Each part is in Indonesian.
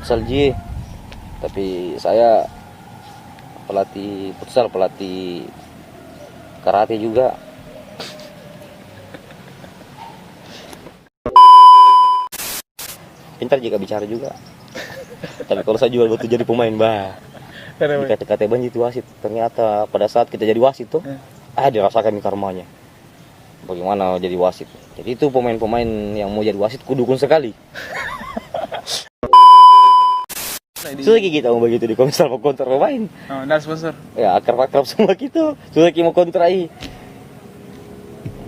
futsal Ji. Tapi saya pelatih futsal, pelatih karate juga. Pintar jika bicara juga. Tapi kalau saya jual betul jadi pemain, dikata-kata banjir itu wasit. Ternyata pada saat kita jadi wasit tuh, dirasakan karmanya. Bagaimana jadi wasit. Jadi itu pemain-pemain yang mau jadi wasit kudukun sekali. Sudah kita mau begitu di komisar mau kontra pemain. Oh, nah sponsor. Ya akrab-akrab semua gitu. Sudah kita mau kontrai.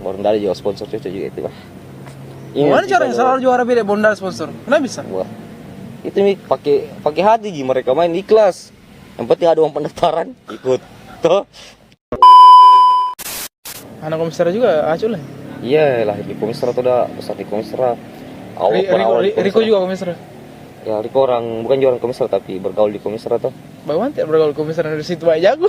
Baru dari juga sponsor cocok juga itu, Gimana caranya selalu juara beda bondal sponsor? Kenapa bisa? Wah, itu nih pakai hati Ji, mereka main ikhlas. Yang penting ada uang pendaftaran, ikut. Toh. Anak komisar juga acul lah. Iya lah di komisar tuh udah besar di komisar. Riko juga komisar. Ya Riko orang bukan juara komisar tapi bergaul di komisar tuh. Bagaimana tidak bergaul komisar dari situ aja jago.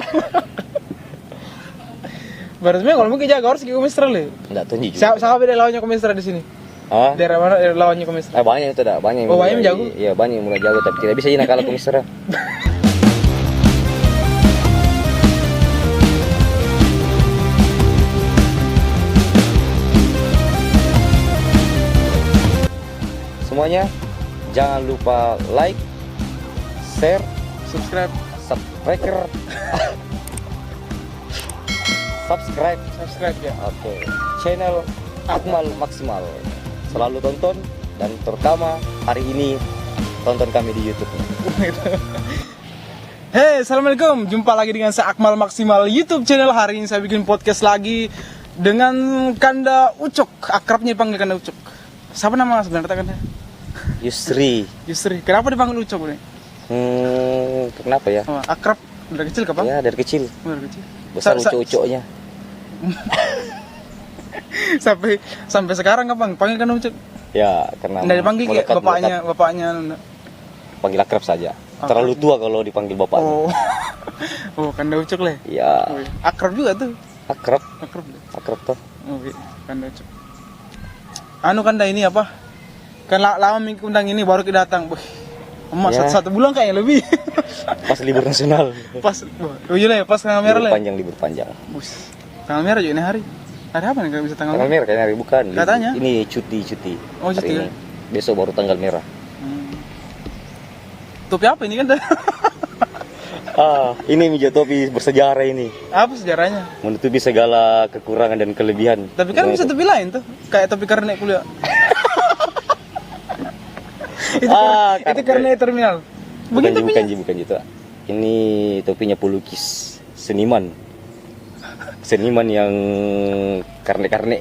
Berarti kalau mungkin jago harus ke komisar le. Enggak tahu juga. Siapa beda lawannya komisar di sini? Hah? Daerah mana lawannya komisar? Banyak itu dah, banyak. Oh, banyak yang jago. Iya, banyak yang mulai jago tapi tidak bisa jadi kalah komisar. Semuanya jangan lupa like, share, Subscribe ya. Oke. Channel Akmal Maksimal. Selalu tonton dan terutama hari ini tonton kami di YouTube. Hey, assalamualaikum. Jumpa lagi dengan saya Akmal Maksimal YouTube channel. Hari ini saya bikin podcast lagi dengan Kanda Ucok. Akrabnya dipanggil Kanda Ucok. Siapa nama sebenarnya Kanda? Yusri. Kenapa dipanggil Ucok nih? Kenapa ya? Oh, akrab dari kecil kapan? Ya dari kecil. Dari kecil. Besar ucok-ucoknya. sampai sekarang kapan panggil Kanda Ucok? Ya karena nggak dipanggil kayak bapaknya panggil akrab saja. Terlalu tua kalau dipanggil bapaknya. Oh Kanda Ucok lah. Ya. Akrab juga tuh. Akrab tuh. Oke, Kanda Ucok. Kanda ini apa? Kan lama minggu undang ini baru kita datang. Emak ya. satu bulan kayaknya lebih. Pas libur nasional. Pas tanggal merah lah. Libur panjang. Bus. Tanggal merah juga ini hari. Ada apa nih kalau bisa tanggal merah? Kayaknya hari bukan. Katanya. Ini cuti. Oh, cuti kan? Besok baru tanggal merah. Topi apa ini kan? Ini meja topi bersejarah ini. Apa sejarahnya? Menutupi segala kekurangan dan kelebihan. Tapi kan bisa topi lain tuh, kayak topi karena kuliah. itu karena terminal. Bukan gitu. Ini topinya pelukis, seniman yang karne.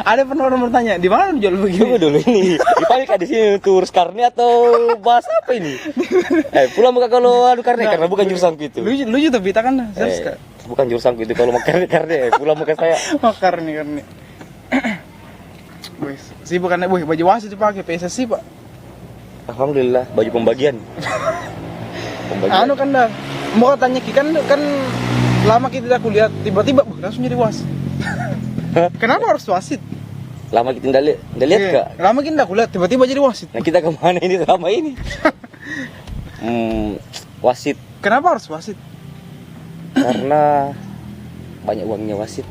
Ada pernah orang bertanya, di mana jual begini? Tunggu dulu ini. Dipanggil di sini turus karne atau bahas apa ini? Pulang muka kalau adu karne karena bukan jurusanku itu. Lu juga tapi kan bukan jurusanku itu kalau mau karne. Pulang muka saya. Oh, karne. Wes, sibuk kan baju wasit dipakai PSSI, Pak. Alhamdulillah, baju pembagian. Kan dah. Mau tanya kan lama kita tidak kuliah, tiba-tiba langsung jadi wasit. Kenapa harus wasit? Lama kita tidak lihat Kak. Lama kita tidak kuliah, tiba-tiba jadi wasit. Nah, kita kemana ini selama ini? Wasit. Kenapa harus wasit? Karena banyak uangnya wasit.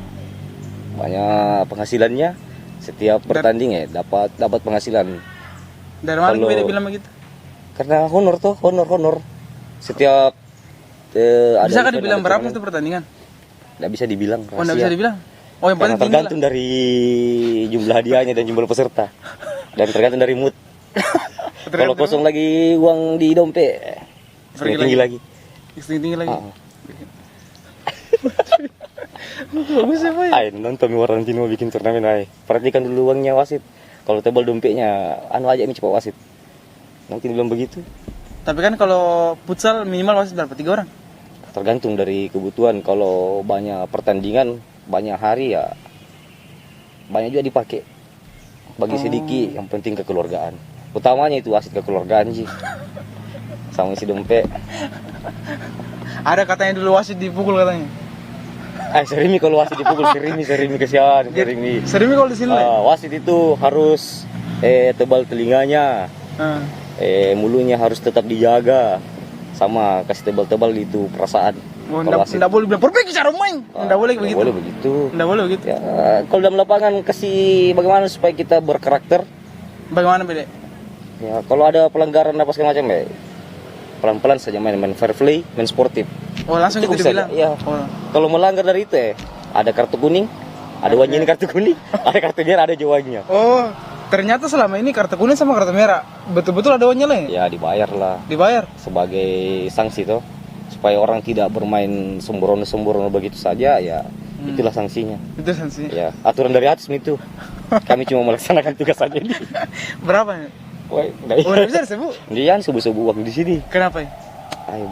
Banyak penghasilannya. Setiap pertandingan dapat penghasilan. Dari mana beda bilang begitu? Karena honor. Setiap bisa kan dibilang berapa itu pertandingan? Nggak bisa dibilang. Oh, nggak bisa dibilang. Oh, yang paling tergantung dari jumlah hadiahnya dan jumlah peserta. Dan tergantung dari mood. Kalau kosong lagi uang di dompet, tinggi lagi. Bagus ya, Pak. Nonton orang Cina bikin turnamen perhatikan dulu uangnya wasit. Kalau tebal dompetnya, aja ini cepat wasit. Nanti bilang begitu. Tapi kan kalau futsal minimal wasit berapa? 3 orang? Tergantung dari kebutuhan. Kalau banyak pertandingan, banyak hari ya banyak juga dipakai. Bagi sedikit, yang penting kekeluargaan. Utamanya itu wasit kekeluargaan sih. Sama isi dompet. Ada katanya dulu wasit dipukul katanya. Serimi kalau wasit dipukul, serimi kesian, serimi. Serimi kalau di sini. Wasit itu harus tebal telinganya, mulutnya harus tetap dijaga, sama kasih tebal-tebal itu perasaan. Oh, enggak boleh bilang perbaiki cara main. Enggak boleh begitu. Enggak boleh begitu. Enggak boleh begitu. Ya, kalau dalam lapangan kasih bagaimana supaya kita berkarakter? Bagaimana beda? Ya, kalau ada pelanggaran apa segala macam ya pelan-pelan saja main fair play, main sportif. Oh, langsung itu bisa dibilang. Ya. Oh. Kalau melanggar dari itu ada kartu kuning, ada wajibnya kartu kuning, ada kartu merah, ada jawabnya. Oh, ternyata selama ini kartu kuning sama kartu merah betul-betul ada wajibnya lah ya? Ya, dibayar lah. Dibayar sebagai sanksi toh. Supaya orang tidak bermain sembrono-sembrono begitu saja ya, itulah sanksinya. Itu sanksinya. Ya, aturan dari atas itu. Kami cuma melaksanakan tugas saja ini. Berapa ya? Udah bisa disebut? Jangan subuh-subuh waktu di sini. Kenapa ya?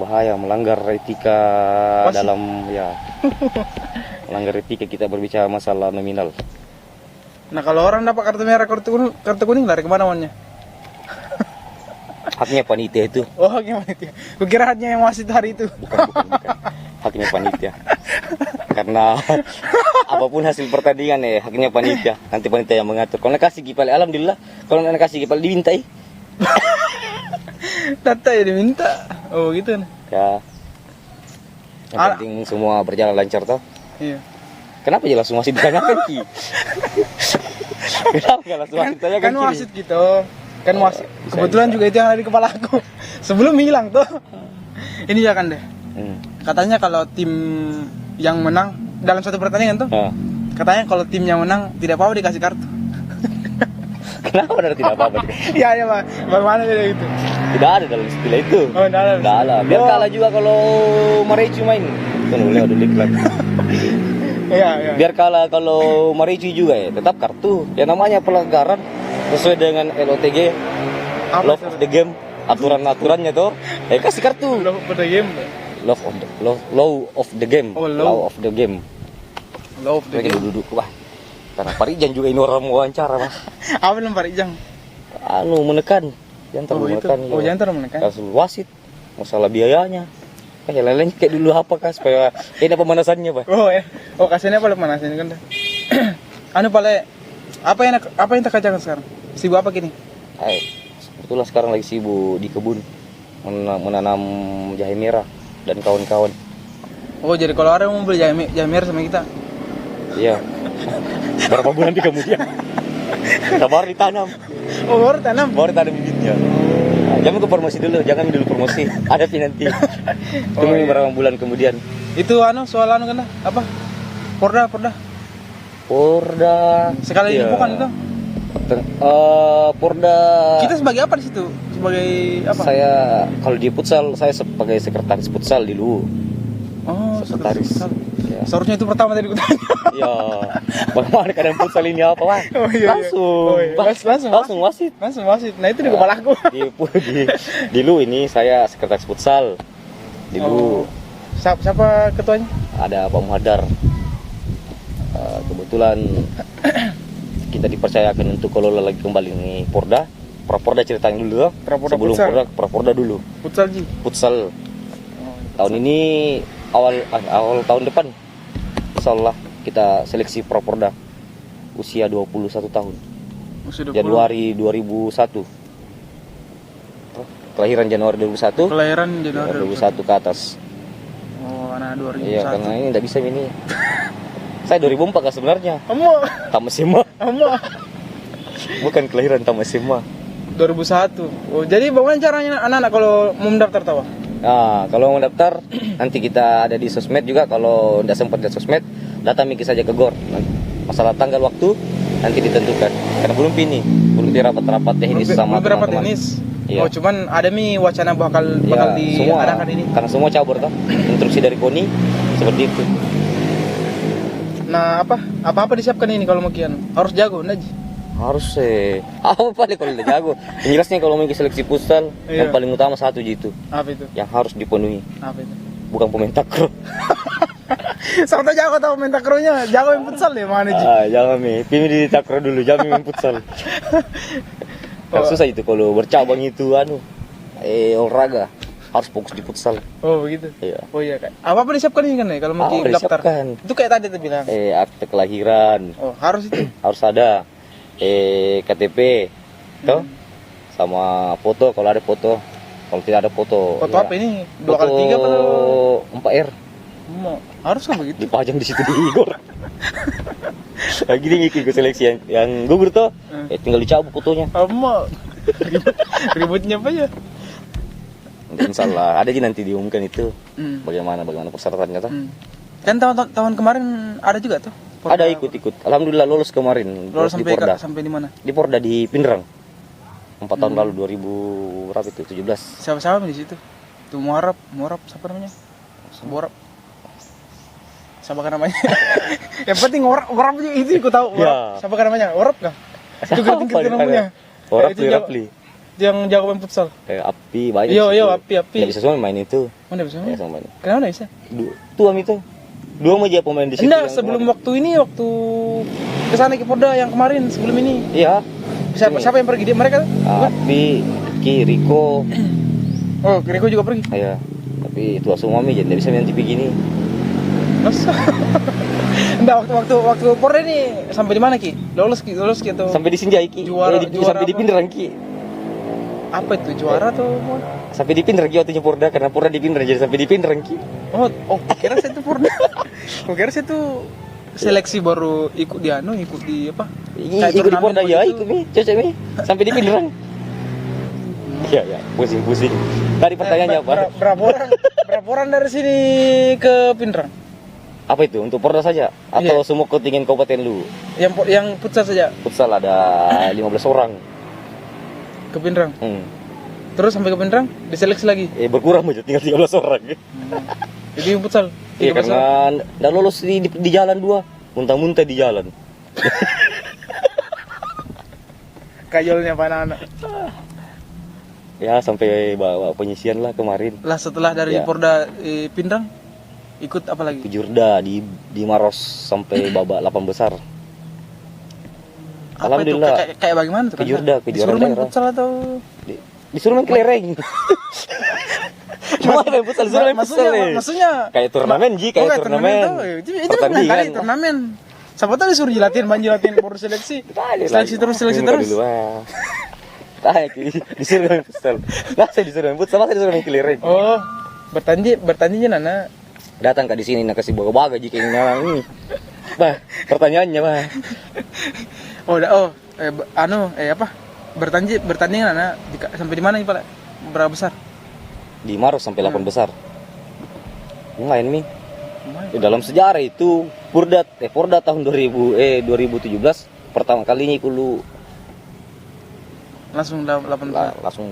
Bahaya melanggar etika dalam ya. Melanggar etika kita berbicara masalah nominal. Nah, kalau orang dapat kartu merah, kartu kuning lari kemana wannya? Haknya panitia itu. Oh, haknya panitia. Kukira haknya yang wasit hari itu. Bukan. Haknya panitia. Karena apapun hasil pertandingan haknya panitia. Nanti panitia yang mengatur. Kalau nak kasih kipal, alhamdulillah. Kalau nak kasih kipal dimintai. Tata ya diminta. Oh, gitu nih. Ya. Yang penting semua berjalan lancar toh. Iya. Kenapa ya langsung wasit ditanyakan Ki? Kenapa enggak langsung wasit ditanyakan? Kan wasit gitu. Kan wasit. Kebetulan juga itu yang ada di kepala aku. Sebelum hilang tuh. Ini ya kan deh. Katanya kalau tim yang menang dalam satu pertandingan tuh, katanya kalau tim yang menang tidak apa-apa dikasih kartu. Kenapa ada tidak apa-apa? Iya Pak. Bagaimana gitu? Tidak ada dalam istilah itu. Oh, tidak ada. Biar kalah juga kalau Maricu main. Kan boleh ada diklat. Iya. Biar kalah kalau Maricu juga tetap kartu. Ya namanya pelanggaran sesuai dengan LOTG, Love of the Game, aturan-aturannya tuh. Kasih kartu. Love of the Game. Law of the Game. Oh, law of the Game. Law of the Game. Duduk. Wah. Karena Parijan juga ini orang wawancara, Mas. Apa yang Parijan? Menekan. Jangan menekan. Jangan menekan. Kasus wasit, masalah biayanya. Lain-lain kayak dulu apakah supaya ini pemanasannya, Pak? Kasihnya paling pemanasan kan. Apa yang tak kerjakan sekarang? Sibuk apa gini? Sebetulnya sekarang lagi sibuk di kebun menanam jahe merah dan kawan-kawan. Oh, jadi kalau orang mau beli jahe merah sama kita? Iya. Berapa bulan kemudian? Baru ditanam. Oh, baru tanam bibitnya. Jangan ke promosi dulu, jangan dulu promosi. Ada nanti. Tunggu beberapa bulan kemudian. Itu soal kan apa? Porda. Sekali diinfokan itu. Porda. Kita sebagai apa di situ? Sebagai apa? Saya kalau di futsal saya sebagai sekretaris futsal dulu. Oh, sekretaris. Ya. Seharusnya itu pertama tadi kutanya. Ya. Bagaimana keadaan futsal ini apa, Pak? Langsung wasit. Nah, itu di kepala aku. Dulu ini saya sekretaris futsal. Dulu. Siapa ketuanya? Ada Pak Muhadar. Kebetulan kita dipercayakan untuk kelola lagi kembali nih Praporda ceritanya dulu sebelum Praporda dulu. Futsal. Tahun ini awal tahun depan insyaallah kita seleksi Praporda usia 21 tahun. Januari 2001. Kelahiran Januari 2001. Kelahiran Januari 2001 ke atas. Oh, anak 2001. Iya, karena ini enggak bisa ini. Saya 2004 kan sebenarnya. Tamat SMA. Bukan kelahiran tamat SMA. 2001. Oh, jadi bagaimana caranya anak-anak kalau mau mendaftar tahu? Nah, kalau mau mendaftar nanti kita ada di sosmed juga. Kalau tidak sempat di sosmed, datang saja ke GOR. Masalah tanggal waktu nanti ditentukan. Karena belum rapat teknis sama teman-teman. Iya. Oh, cuman ada wacana bakal diadakan ini. Karena semua cabur toh. Instruksi dari KONI seperti itu. Nah, apa disiapkan ini kalau mau kian? Harus jago, Naj. Harus apa paling kalau udah jago. Yang jelasnya kalau mau seleksi futsal yang paling utama satu gitu. Apa itu? Yang harus dipenuhi. Apa itu? Bukan pemain takraw. Sampai jago tahu main takrownya, jago main futsal ya mana Ji? Jangan tim di takraw dulu, jangan main futsal. Susah itu kalau bercabang itu olahraga. Harus fokus di futsal. Oh begitu. Iya. Oh iya Kak. Apa disiapkan ini kan kalau mau daftar? Itu kayak tadi tuh bilang. Akte kelahiran. Oh harus itu. Harus ada. KTP, Tuh. Sama foto kalau ada foto. Kalau tidak ada foto. Foto ya, apa ini? 2x3 apa? 4R. Harus kan begitu. Dipajang di situ di Igor. Lagi nih ikut seleksi yang gugur tuh. Tinggal dicabut fotonya. Ributnya apa ya? Insya Allah ada nanti diumumkan itu. Bagaimana persyaratannya tuh. Kan tahun kemarin ada juga tuh. Porda. Ada ikut. Alhamdulillah lolos kemarin. Lolos sampai di Porda. Sampai di mana? Di Porda di Pindrang. 4 tahun lalu 2000 berapa itu? 17. Siapa di situ? Tuh Muarab siapa namanya? Borab. Siapa kan namanya? Yang penting Orap itu aku tahu. Ya. Siapa kan namanya? Orap kah? Itu keriting namanya. Orap Rapli. Yang jago main futsal. Api banyak. Iya, Api. Enggak bisa semua main itu. Mana bisa main? Kenapa enggak bisa? Tuam itu. Dua aja pemain di situ. Enggak, sebelum kemarin. Waktu kesana ke Porda yang kemarin sebelum ini. Iya. Siapa yang pergi? Dia mereka? Api, Riko. Oh, Riko juga pergi. Iya. Tapi itu semua jadi enggak bisa main TV gini. Masa? Enggak, waktu Porda ini sampai di mana Ki? Lolos Ki atau? Sampai di Sinjai Ki. Juara sampai di Pindrang Ki. Apa itu juara tuh? Sampai di Pindrang Ki waktunya Porda karena Porda di Pindrang jadi sampai di Pindrang Ki. Oh, kira saya itu Porda. Kira saya itu seleksi baru ikut di apa? Ikut di Porda ya, ikut nih, cocok nih. Sampai di Pindrang. Iya, pusing. Tadi pertanyaannya apa? Berapa orang dari sini ke Pindrang? Apa itu? Untuk Porda saja atau semua kontingen kabupaten lu? Yang futsal saja. Futsal ada 15 orang. Ke Pindrang. Terus sampai ke Pindrang diseleksi lagi. Berkurang aja tinggal 13 orang. Jadi yang futsal. Iya karena enggak lolos di jalan 2. Muntah-muntah di jalan. Kayolnya anak-anak. Ya sampai bawa penyisian lah kemarin. Lah setelah dari Porda Pindrang ikut apa lagi? Ke Jurda di Maros sampai babak 8 besar. Apa alhamdulillah. Kayak bagaimana tuh? Ke Jurda, disuruh main futsal atau disuruh main kelereng. Cuma main futsal, disuruh main futsal. Maksudnya kayak turnamen kayak turnamen. Itu pertandingan turnamen. Siapa tahu disuruh jilatin baru seleksi. Seleksi terus. Disuruh main futsal. Saya disuruh main futsal, saya disuruh main kelereng. Oh, bertandingnya Nana. Datang di sini nak kasih baga-baga jika ini ini. Bah, pertanyaannya, Bah. Bertanding Nana sampai di mana nih, Pak? Berapa besar? Di Maros sampai 8 besar. Lumayan nih. Dalam sejarah itu Porda tahun 2017 pertama kalinya ikut lu langsung 8 besar. Langsung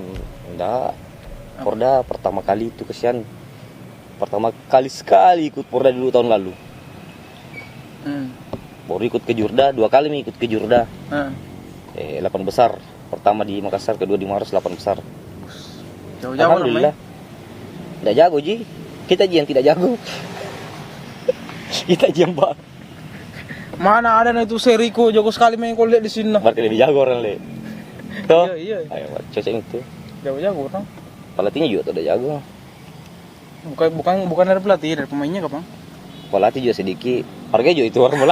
enggak. Porda pertama kali itu kesian. Pertama kali sekali ikut Porda dulu tahun lalu. Baru ikut ke Jurda 2 kali nih ikut ke Jurda. 8 besar. Pertama di Makassar, kedua di Maros 8 besar. Jauh-jauh alhamdulillah. Tidak jago Ji. Kita Ji yang tidak jago. Kita Ji yang bak. Mana ada itu Seriko jago sekali main kalau lihat di sini. Berarti lebih jago orang le. Tuh. Iya. Ayo cocok itu. Jago orang. Pelatihnya juga tidak jago. Bukan dari pelatih, dari pemainnya kapan? Pelatih juga sedikit. Harganya juga itu orang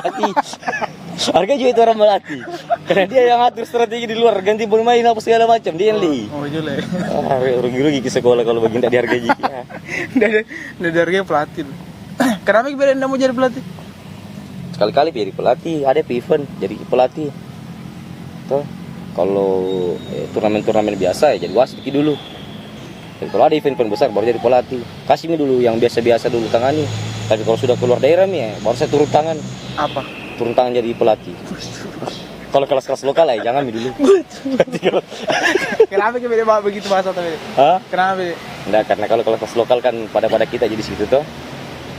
melatih. Karena dia yang atur strategi di luar, ganti pemain apa segala macam, dia yang li. Oh, jule. Rugi ke sekolah kalau begini tak dihargai. Dari harga pelatih. Kenapa kira enggak mau jadi pelatih? Sekali-kali jadi pelatih, ada event jadi pelatih. Tuh. Kalau turnamen biasa ya jadi wasit dulu. Dan kalau ada event besar baru jadi pelatih. Kasih dulu yang biasa-biasa dulu tangani. Tapi kalau sudah keluar daerah nih baru saya turun tangan. Apa? Turun tangan jadi pelatih. Kalau kelas-kelas lokal ya jangan dulu. Kenapa beda begitu bahasa tadi? Kenapa? Enggak, karena kalau kelas lokal kan pada kita jadi situ tuh.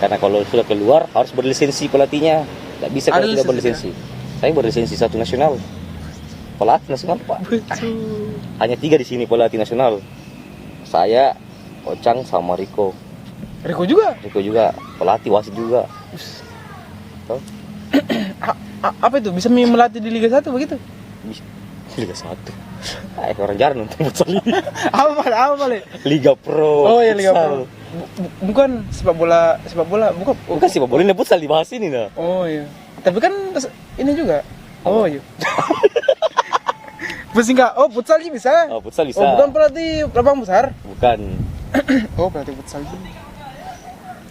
Karena kalau sudah keluar harus berlisensi pelatihnya. Tidak bisa kalau tidak berlisensi. Saya berlisensi 1 nasional. Pelatih nasional, Pak. Hanya 3 di sini pelatih nasional. Saya, Ocang sama Riko. Riko juga, pelatih wasit juga. Tuh. Apa itu? Bisa melatih di Liga 1 begitu? Liga 1. Orang jarang nonton futsal ini. Apa? Liga Pro. Oh ya Liga Pro. Bukan sepak bola, bukan sepak bola ini futsal dibahas ini nah. Oh iya. Tapi kan ini juga. Oh iya. Pusing nggak? Oh, futsal sih bisa. Oh, futsal bisa. Oh, bukan pelatih lapangan besar. Bukan. Oh, pelatih futsal sih.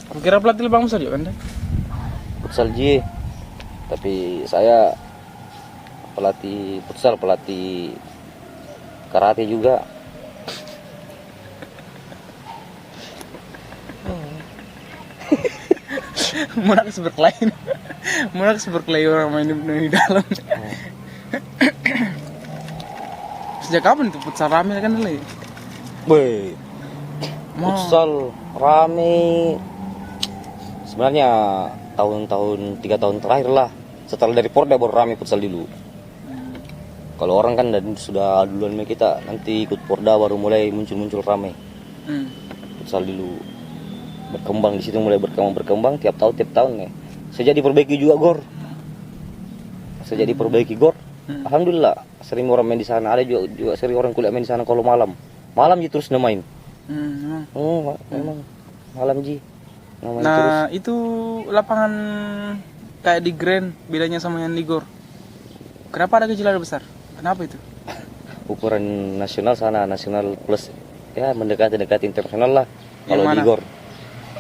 Aku kira pelatih lapangan besar juga kan? Futsal Ji. Tapi saya pelatih futsal, pelatih karate juga. Munak berkelahi. Munak berkelahi orang main di dalam. Sejak kapan itu futsal rame kan dulu? Woi. Futsal rame. Sebenarnya tahun-tahun 3 tahun terakhir lah. Setelah dari Porda baru rame futsal dulu. Kalau orang kan dan sudah duluan kita nanti ikut Porda baru mulai muncul rame. Futsal dulu berkembang di situ, mulai berkembang tiap tahun nih. Saya jadi perbaiki juga gor. Alhamdulillah sering orang main di sana, ada juga sering orang kuliah main di sana kalau malam ji terus main. Memang malam ji. Nah terus. Itu lapangan kayak di Grand bedanya sama yang di Gor. Kenapa ada kecil ada besar? Kenapa itu? Ukuran nasional sana, nasional plus ya mendekati internasional lah. Kalau di Gor.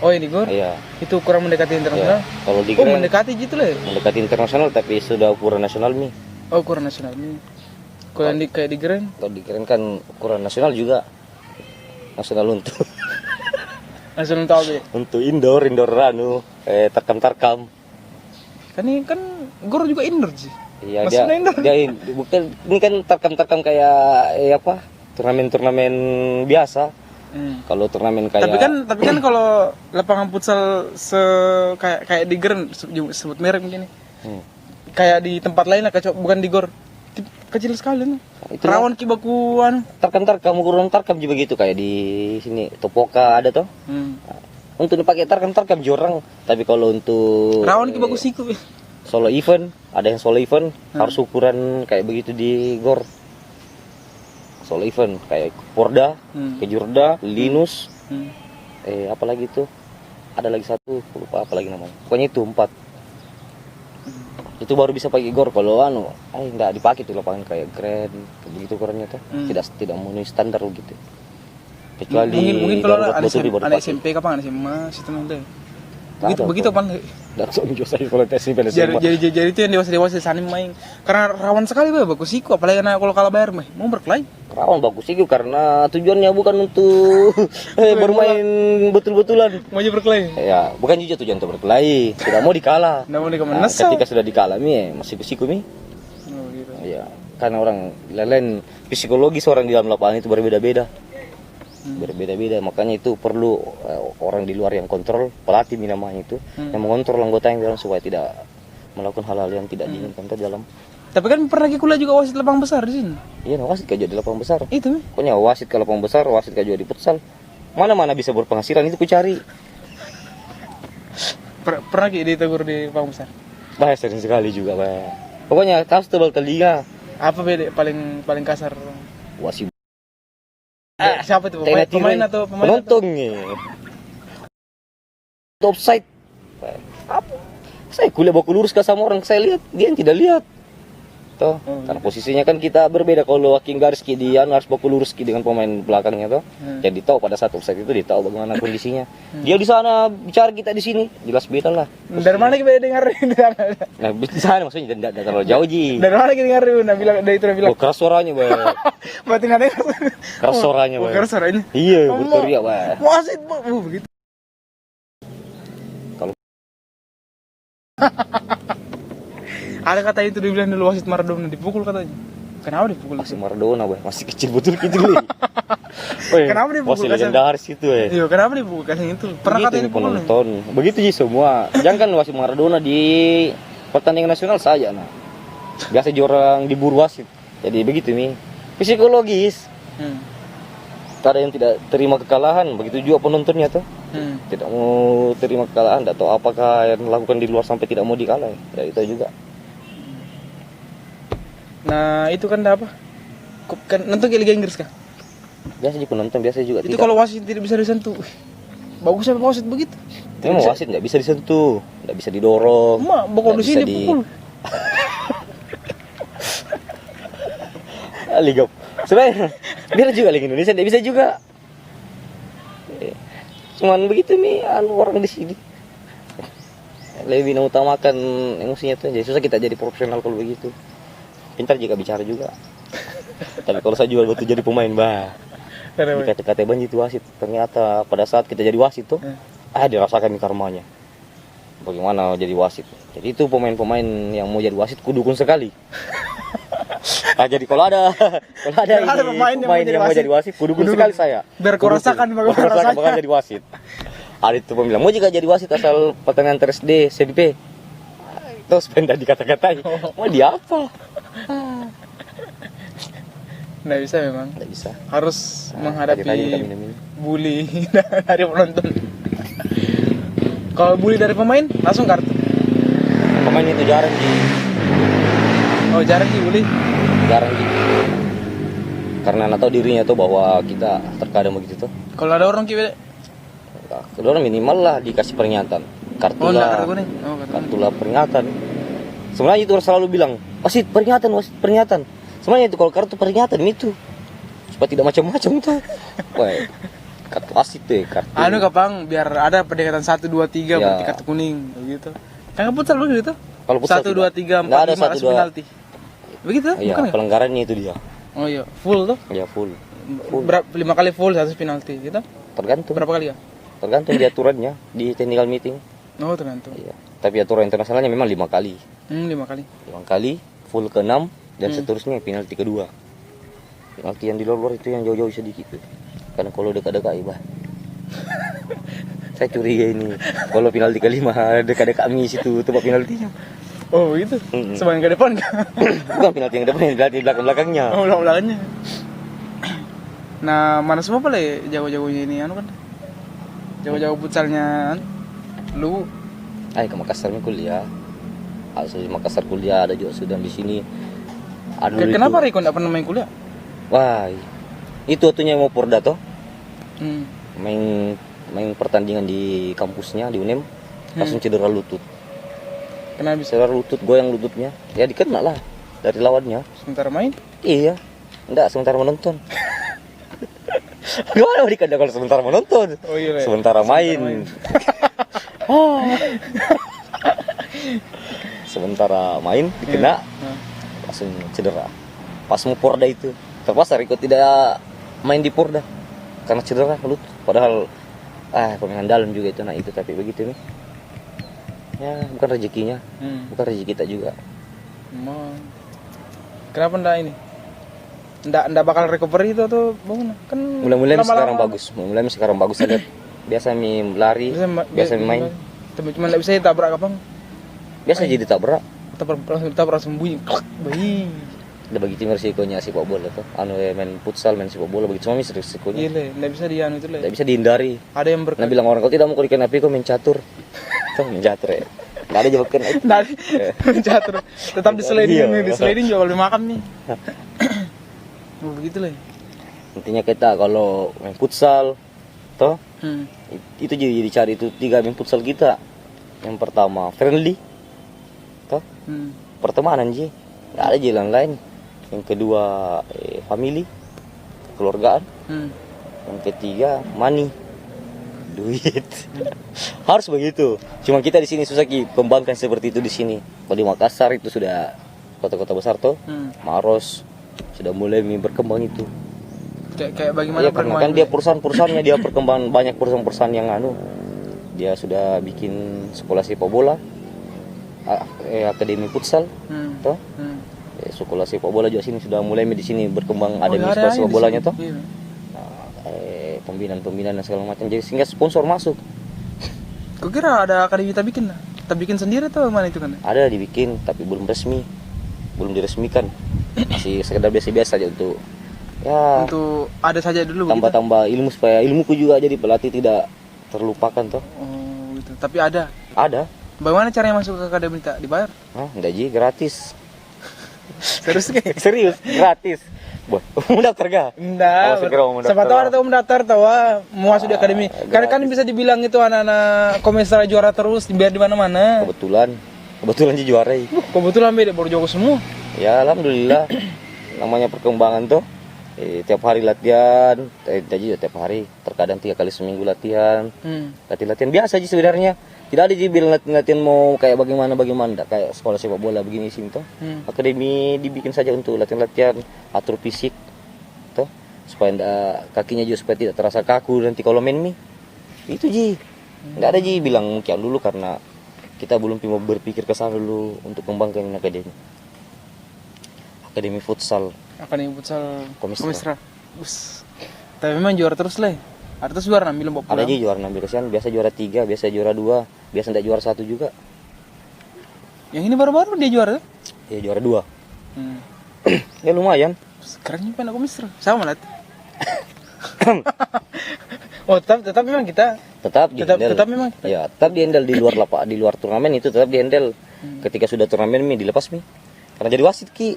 Oh ini Gor? Iya. Itu ukuran mendekati internasional? Ya. Kalau di Grand, mendekati gitu lah. Mendekati internasional tapi sudah ukuran nasional nih. Oh ukuran nasional nih. Kalau yang kayak di Grand? Kalau di Grand kan ukuran nasional juga. Nasional untuk. Nasional tahu deh. Untuk indoor tarkam. Kan ini kan Gor juga indoor sih. Iya dia bukan ini kan tarkam kayak turnamen biasa. Kalau turnamen kayak tapi kan kalau lapangan futsal kayak di Grand sebut merek mungkin. Kayak di tempat lain lah bukan di Gor. Kecil sekali nih. Rawan kibakuan. Tarkam ukuran tarkam juga gitu kayak di sini Topoka ada toh. Untuk dipakai tarkam jorang, tapi kalau untuk rawan kibaku siku. Solo event, ada yang solo event harus ukuran kayak begitu di Gor. Solo event kayak Porda, Kejurda, Linus. Apalagi itu? Ada lagi satu, lupa apa lagi namanya. Pokoknya itu 4. Itu baru bisa pakai Gor. Kalau enggak dipakai tuh lapangan kayak Grand begitu ukurannya tuh. Tidak memenuhi standar begitu. Kecuali mungkin kalau ada SMP kapan SMA sistem itu. Begitu apa enggak? Jadi itu yang dewasa sana main. Karena rawan sekali bagus siku apalagi kalau kalah bayar mau berkelahi. Rawan bagus siku karena tujuannya bukan untuk bermain betul-betulan. Mau berkelahi. Ya, bukan juga tujuan untuk berkelahi. Tidak mau dikalah. Ketika sudah dikalah masih siku Oh gitu. Ya, karena orang lain psikologis orang di dalam lapangan itu berbeda-beda. Makanya itu perlu orang di luar yang kontrol, pelatih namanya itu yang mengontrol anggota yang dalam supaya tidak melakukan hal-hal yang tidak diinginkan di dalam. Tapi kan pernah kuliah juga wasit lapangan besar di sini. Iya, wasit juga di lapangan besar. Itu pokoknya wasit ke lapangan besar, wasit juga di futsal. Mana bisa berpenghasilan itu ku cari. Pernah ditegur di lapangan besar? Sering sekali juga, Pokoknya harus tebal telinga. Apa beda paling kasar? Wasit. Siapa itu? Pemain atau penonton offside. Apa? Saya kuliah baku lurus ke sama orang saya lihat, dia yang tidak lihat. Toh, karena posisinya kan kita berbeda. Kalau walking garis dia harus baku lurus dengan pemain belakangnya toh. Jadi tahu pada saat offside itu dia tahu bagaimana kondisinya. Dia di sana bicara, kita di sini, jelas beda lah. Dari mana kita dengar? Nah, di sana maksudnya tidak terlalu jauh ji. Dari mana kita dengar? Nah bilang dari itu bilang. Oh, keras suaranya, Berarti nggak dengar. Keras suaranya, keras suaranya. Iya, berteriak, wasit, begitu. Kalau ada kata itu dibilang dulu wasit Maradona dipukul katanya. Kenapa dipukul? Wasit Maradona, masih kecil betul. Kenapa dipukul? Masih legendaris itu, Iya, kenapa dipukul kayak itu? Pernah kata dipukul penonton. Begitu sih semua. Jangan wasit Maradona di pertandingan nasional saja, biasa orang diburu wasit. Jadi begitu nih. Psikologis. Ada yang tidak terima kekalahan, begitu juga penontonnya tuh. Tidak mau terima kekalahan, tidak tahu apakah yang dilakukan di luar sampai tidak mau dikalah. Ya itu juga. Nah itu kan apa? Kan nonton ke Liga Inggris kah? Biasa juga penonton, biasa juga. Itu kalau wasit tidak bisa disentuh. Bagusnya wasit begitu. Memang wasit nggak bisa disentuh, nggak bisa didorong. Bokol di sini pukul. Liga sebenarnya biar juga Liga Indonesia tidak bisa juga. Cuman begitu nih orang di sini lebih mengutamakan emosinya tuh, jadi susah kita jadi profesional kalau begitu. Pintar jika bicara juga, tapi kalau saya jual betul jadi pemain dikata-kata banjir itu wasit, ternyata pada saat kita jadi wasit tuh dirasakan karmanya bagaimana jadi wasit. Jadi itu pemain-pemain yang mau jadi wasit kudukun sekali. Jadi kalau ada pemain yang mau jadi wasit kudukun sekali saya. Biar kau rasakan bagaimana jadi wasit. Ada itu pemilang mau juga jadi wasit asal pertandingan SD, SMP. Terus pengen dikata-katai. Mau di apa? Nggak bisa memang. Nggak bisa. Harus menghadapi bully dari penonton. Kalau bully dari pemain langsung kartu. Pemain itu jarang jarang bully. Jarang karena nggak tahu dirinya tuh bahwa kita terkadang begitu tuh. Kalau ada orang kedua minimal lah dikasih peringatan, kartu lah peringatan. Sebenarnya itu selalu bilang wasit peringatan. Sebenarnya itu kalau kartu peringatan itu supaya tidak macam-macam tuh. Wah, kartu wasit tuh kartu. Kapang biar ada pendekatan 1 2 3 berarti kartu kuning gitu. Kan futsal begitu. Kalau futsal 1 2 3 4 5 harus penalti. Begitu? Iya, bukan pelanggarannya itu dia. Oh iya, full tuh? Iya, full. Berapa 5 kali full 1 penalti gitu? Tergantung. Berapa kali ya? Tergantung di aturannya di technical meeting. Oh, tergantung. Iya. Tapi aturan internasionalnya memang 5 kali. 5 kali. 5 kali, full ke 6 dan seterusnya penalti kedua. Penalti yang di luar itu yang jauh-jauh sedikit tuh. Karena kalau dekat-dekat saya curiga ini. Kalau penalti kelima dekat-dekat miss itu tempat penaltinya. Oh, gitu. Semuanya ke depan kan? Bukan penalti yang depan, penalti belakang-belakangnya. Oh, belakang-belakangnya. Nah, mana semua boleh jago-jagonya ini kan? Jago-jago futsalnya lu ke Makassar kuliah. Asal di Makassar kuliah, ada juga sudah di sini. Kenapa Riko enggak pernah main kuliah? Wah, itu waktunya mau Porda toh. Main pertandingan di kampusnya di UNEM, langsung cedera lutut. Kenapa bisa cedera lutut, goyang lututnya? Ya dikena lah dari lawannya. Sementara main? Iya. Enggak, sementara menonton. Gimana mau dikena kalau sementara menonton? Oh iya. Sementara main. Sementara main dikena, langsung cedera. Pas mau Porda itu, terpaksa Riko tidak main di Porda karena cedera lutut. Padahal pemain dalam juga itu, itu tapi begitu nih. Ya bukan rezekinya, bukan rezeki kita juga. Kenapa ndak ini? Ndak bakal recovery itu atau bagaimana? Kan mulai sekarang bagus. Mulai sekarang bagus ada. Biasa lari, biasa main. Tapi cuma ndak bisa ditabrak Bang. Biasa jadi tabrak. Tabrak sembunyi. Bayi. Udah begitu resikonya sepak bola tuh. Main futsal, main sepak bola begitu semua resikonya. Iya, ndak bisa itu lah. Ndak bisa dihindari. Ada yang bilang orang kalau tidak mau ikan api kok main catur. Tuh main catur ya. Nggak ada jebakan itu. Main catur. Tetap diselidin juga kalau dimakan nih. Begitu lah. Intinya kita kalau main futsal toh itu jadi cari itu 3 main futsal kita. Yang pertama friendly toh. Pertemanan nggak ada jalan lain. Yang kedua family, keluargaan. Yang ketiga money, duit. Harus begitu. Cuma kita di sini susah kembangkan seperti itu di sini. Kalau di Makassar itu sudah kota-kota besar tuh, Maros sudah mulai berkembang itu. Kayak bagaimana karena kan dia perusahaannya dia perkembangan banyak perusahaan yang dia sudah bikin sekolah sepak bola, akademi futsal, toh. Sekolah sepak bola juga sini sudah mulai di sini berkembang, ada sekolah sepak bolanya toh. Pembinaan dan segala macam, jadi sehingga sponsor masuk. Kau kira ada akademi kita bikin sendiri atau mana itu kan? Ada dibikin tapi belum resmi, belum diresmikan, masih sekedar biasa-biasa aja untuk ada saja dulu. Tambah ilmu supaya ilmuku juga jadi pelatih tidak terlupakan toh. Oh gitu. Tapi ada. Bagaimana caranya masuk ke akademi tak dibayar? Enggak gratis. Serius gratis. Mau daftar gak? Enggak. Siapa tahu ada mendaftar mau masuk di akademi. Karena kan bisa dibilang itu anak-anak Komestra juara terus biar di mana-mana. Kebetulan sih juara. Kebetulan beda baru jago semua. Ya alhamdulillah. namanya perkembangan tuh. Tiap hari latihan, tidak juga tiap hari, terkadang 3 kali seminggu latihan. Latihan biasa aja sebenarnya. Tidak ada juga bilang latihan mau kayak bagaimana, enggak kayak sekolah sepak bola begini sih toh. Akademi dibikin saja untuk latihan, atur fisik toh, supaya kakinya juga supaya tidak terasa kaku nanti kalau main nih. Itu Ji. Enggak ada Ji bilang kian dulu karena kita belum mau berpikir ke sana dulu untuk kembangkan akademi. Akademi futsal Komisra. Tapi memang juara terus lah. Ada terus juara 6 bawa pulang. Ada aja juara 6 kesian, biasa juara 3, biasa juara 2, biasa tidak juara 1 juga. Yang ini baru-baru dia juara? Ya juara 2. Ya lumayan. Keren juga anak Komisra. Sama lah. Oh, tetap memang kita tetap memang kita. Ya, tetap dihandle di luar turnamen itu tetap dihandle. Ketika sudah turnamen dilepas karena jadi wasit Ki.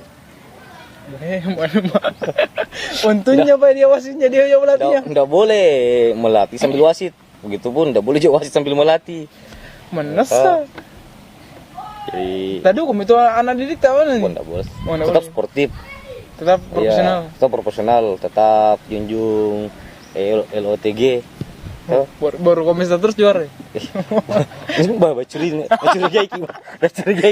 Untungnya Pak dia wasitnya, dia yang melatihnya. Enggak boleh melatih sambil wasit. Begitupun enggak boleh juga wasit sambil melatih. Menasa. Jadi tadi hukum itu anak didik tak mana nih? Enggak boleh. Tetap sportif. Tetap profesional. Ya, tetap profesional, tetap junjung LOTG. Baru komisar terus juara. Bacuri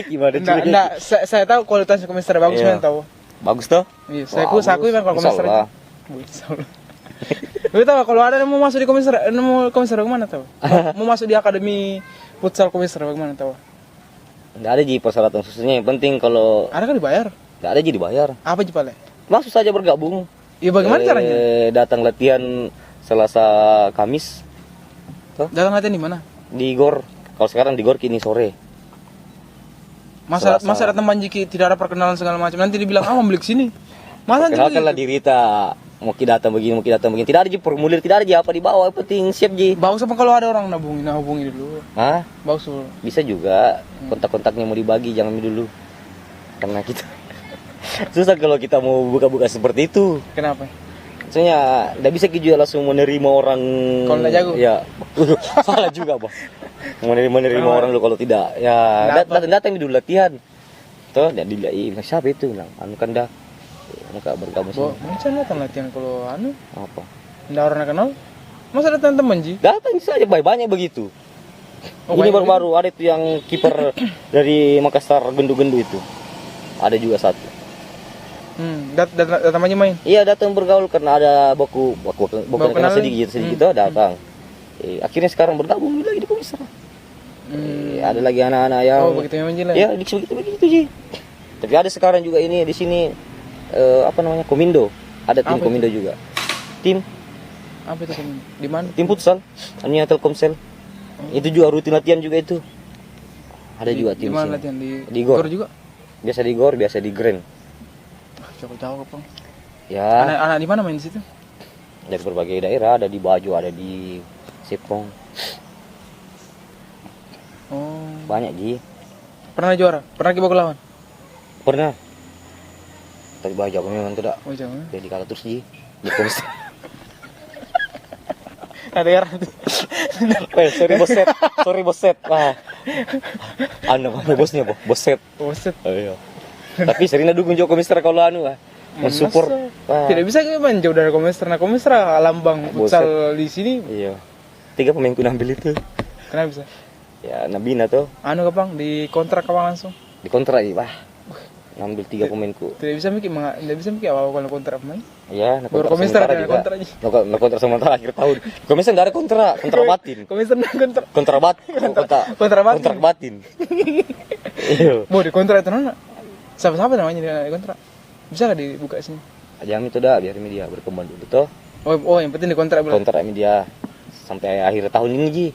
gimana? Enggak, saya tahu kualitasnya komisar bagus memang tahu. Bagus toh? Iya, saya memang kalau komisar. Insyaallah. Lu tahu kalau ada yang mau masuk di komisar, mau komisar bagaimana tahu? Mau masuk di akademi futsal komisar bagaimana tahu? Enggak ada Ji persyaratan khususnya, yang penting kalau ada kan dibayar. Enggak ada Ji dibayar. Apa Ji Pale? Langsung saja bergabung. Iya bagaimana caranya? Datang latihan Selasa Kamis. Tuh? Datang latihan di mana? Di GOR. Kalau sekarang di GOR kini sore. Masa datang Manjiki tidak ada perkenalan segala macam. Nanti dibilang beli sini. Masa nanti kenalkanlah diri kita. Mau datang begini. Tidak ada Ji formulir, tidak ada Ji apa di bawah. Yang penting siap Ji. Bagus apa kalau ada orang hubungi dulu. Hah? Bagus. Bisa juga. Kontak-kontaknya mau dibagi jangan dulu. Karena kita susah kalau kita mau buka-buka seperti itu. Kenapa? Soalnya nggak bisa juga langsung menerima orang. Kalau nggak jago? Ya, salah juga Bang. Menerima orang lu kalau tidak. Ya, datang dulu latihan. Tuh, dan dilihat siapa itu bilang, kan dah. Enggak bergabung sini. Macam datang latihan kalau apa? Nggak orang kenal. Masa datang teman Ji? Datang saja banyak begitu. Ini baru-baru ada itu yang kiper dari Makassar Gendu-Gendu itu. Ada juga satu. Datang aja main? Iya datang bergaul karena ada buku kenal sedikit datang. Akhirnya sekarang bergabung lagi di komisar. Ada lagi anak-anak yang begitu memang jelas. Ya begitu Ji. Tapi ada sekarang juga ini di sini Komindo. Ada tim Komindo juga. Tim apa itu Komindo? Di mana? Tim futsal. Ania Telkomsel. Itu juga rutin latihan juga itu. Ada juga tim. Di mana latihan di GOR juga? Biasa di GOR, biasa di Grand. Jauh Bang. Ya. Anak di mana main di situ? Dari berbagai daerah, ada di Bajo, ada di Sepong. Oh. Banyak Ji. Pernah juara? Pernah kibar lawan? Pernah. Tapi Bajo aku memang tidak. Oh jangan. Jadi kalah terus Ji. Di komisar. Ada ya. Sorry boset. Wah. Mana bosnya, Boset. Boset. Oh, iya. Tapi sering dukung juga komisar kalau mensupport. Tidak bisa kan jauh dari komisar. Nah, komisar lambang futsal di sini. Iya. 3 pemainku ambil itu. Kenapa bisa? Ya Nabina tuh. Kapang di kontrak kapang langsung. Di kontrak wah. Ngambil 3 pemainku. Tidak bisa mikir awal kalau kontrak pemain. Iya, baru komisar ada kontrak aja. Kontrak sementara akhir tahun. Komisar enggak ada kontrak batin. Komisar enggak kontrak batin. Iya. Mau di kontrak itu mana? Siapa namanya di kontrak? Bisa nggak dibuka sini? Jangan itu dah, biar media berkembang dulu toh. Oh yang penting di kontrak belum? Kontrak media sampai akhir tahun ini Ji.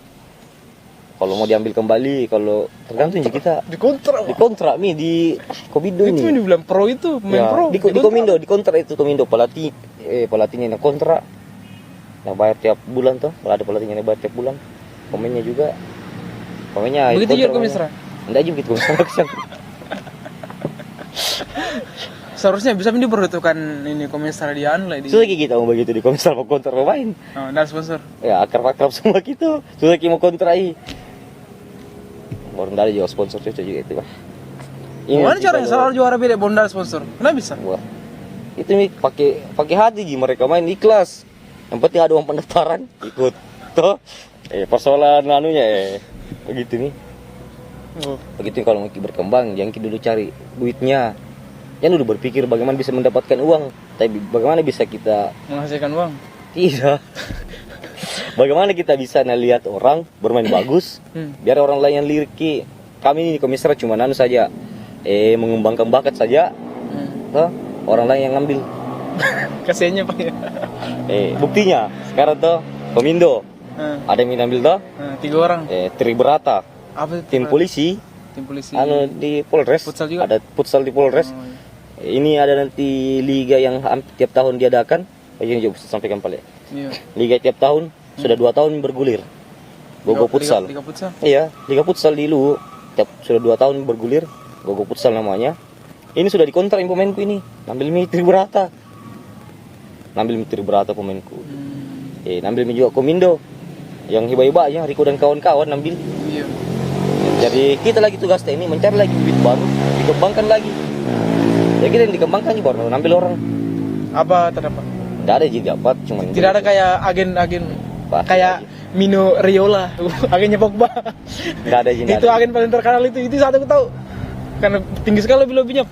Kalau mau diambil kembali, kalau tergantung Ji kita. Di kontrak di Komindo ini. Itu dibilang pro itu, main pro. Di Komindo, di kontrak itu Komindo pelatihnya yang kontrak. Yang bayar tiap bulan toh, kalau ada pelatihnya yang bayar tiap bulan. Pemainnya juga. Begitu juga komisar. Enggak juga gitu komisar. Seharusnya bisa diperhitungkan ini komisar di lah di. Sudah kita mau begitu di komisar mau kontrak pemain. Dan sponsor. Ya akrab semua gitu. Sudah kita mau kontrak Bondal juga sponsor cocok juga itu. Gimana caranya selalu juara beda Bondal sponsor? Kenapa bisa? Wah. Itu nih pakai hati Ji, mereka main ikhlas. Yang penting ada uang pendaftaran ikut. Toh persoalan anunya begitu nih. Begitu kalau mau berkembang jangan dulu cari duitnya. Jangan dulu berpikir bagaimana bisa mendapatkan uang, tapi bagaimana bisa kita menghasilkan uang. Tidak. Bagaimana kita bisa lihat orang bermain bagus, biar orang lain yang lirik. Kami ini komisaris cuma saja mengembangkan bakat saja. Toh, orang lain yang ngambil. Kasiannya Pak ya. Buktinya sekarang toh Komindo. Ada yang ngambil toh? 3 orang. Triberata. Apa itu? Tim polisi. Di Polres. Futsal juga? Ada futsal di Polres. Ini ada nanti liga yang tiap tahun diadakan. Ini juga sampaikan Pak. Iya. Liga tiap tahun sudah 2 tahun bergulir. Gogo futsal. Liga futsal. Iya, liga futsal di Luwu. Sudah 2 tahun bergulir. Gogo futsal namanya. Ini sudah dikontrak pemainku ini. Ngambil Triberata. Ngambil Triberata pemainku. Ngambil juga Komindo. Yang hiba-hiba ya Riko dan kawan-kawan ngambil. Iya. Jadi kita lagi tugas ini mencari lagi bibit baru, dikembangkan lagi. Ya kita yang dikembangkan juga baru ngambil orang. Apa terdapat? Tidak ada jadi dapat, cuman tidak ada kayak agen kayak Mino Riola, agennya Pogba. Tidak ada jadi. Itu agen paling terkenal itu satu aku tahu. Karena tinggi sekali lebih-lebihnya,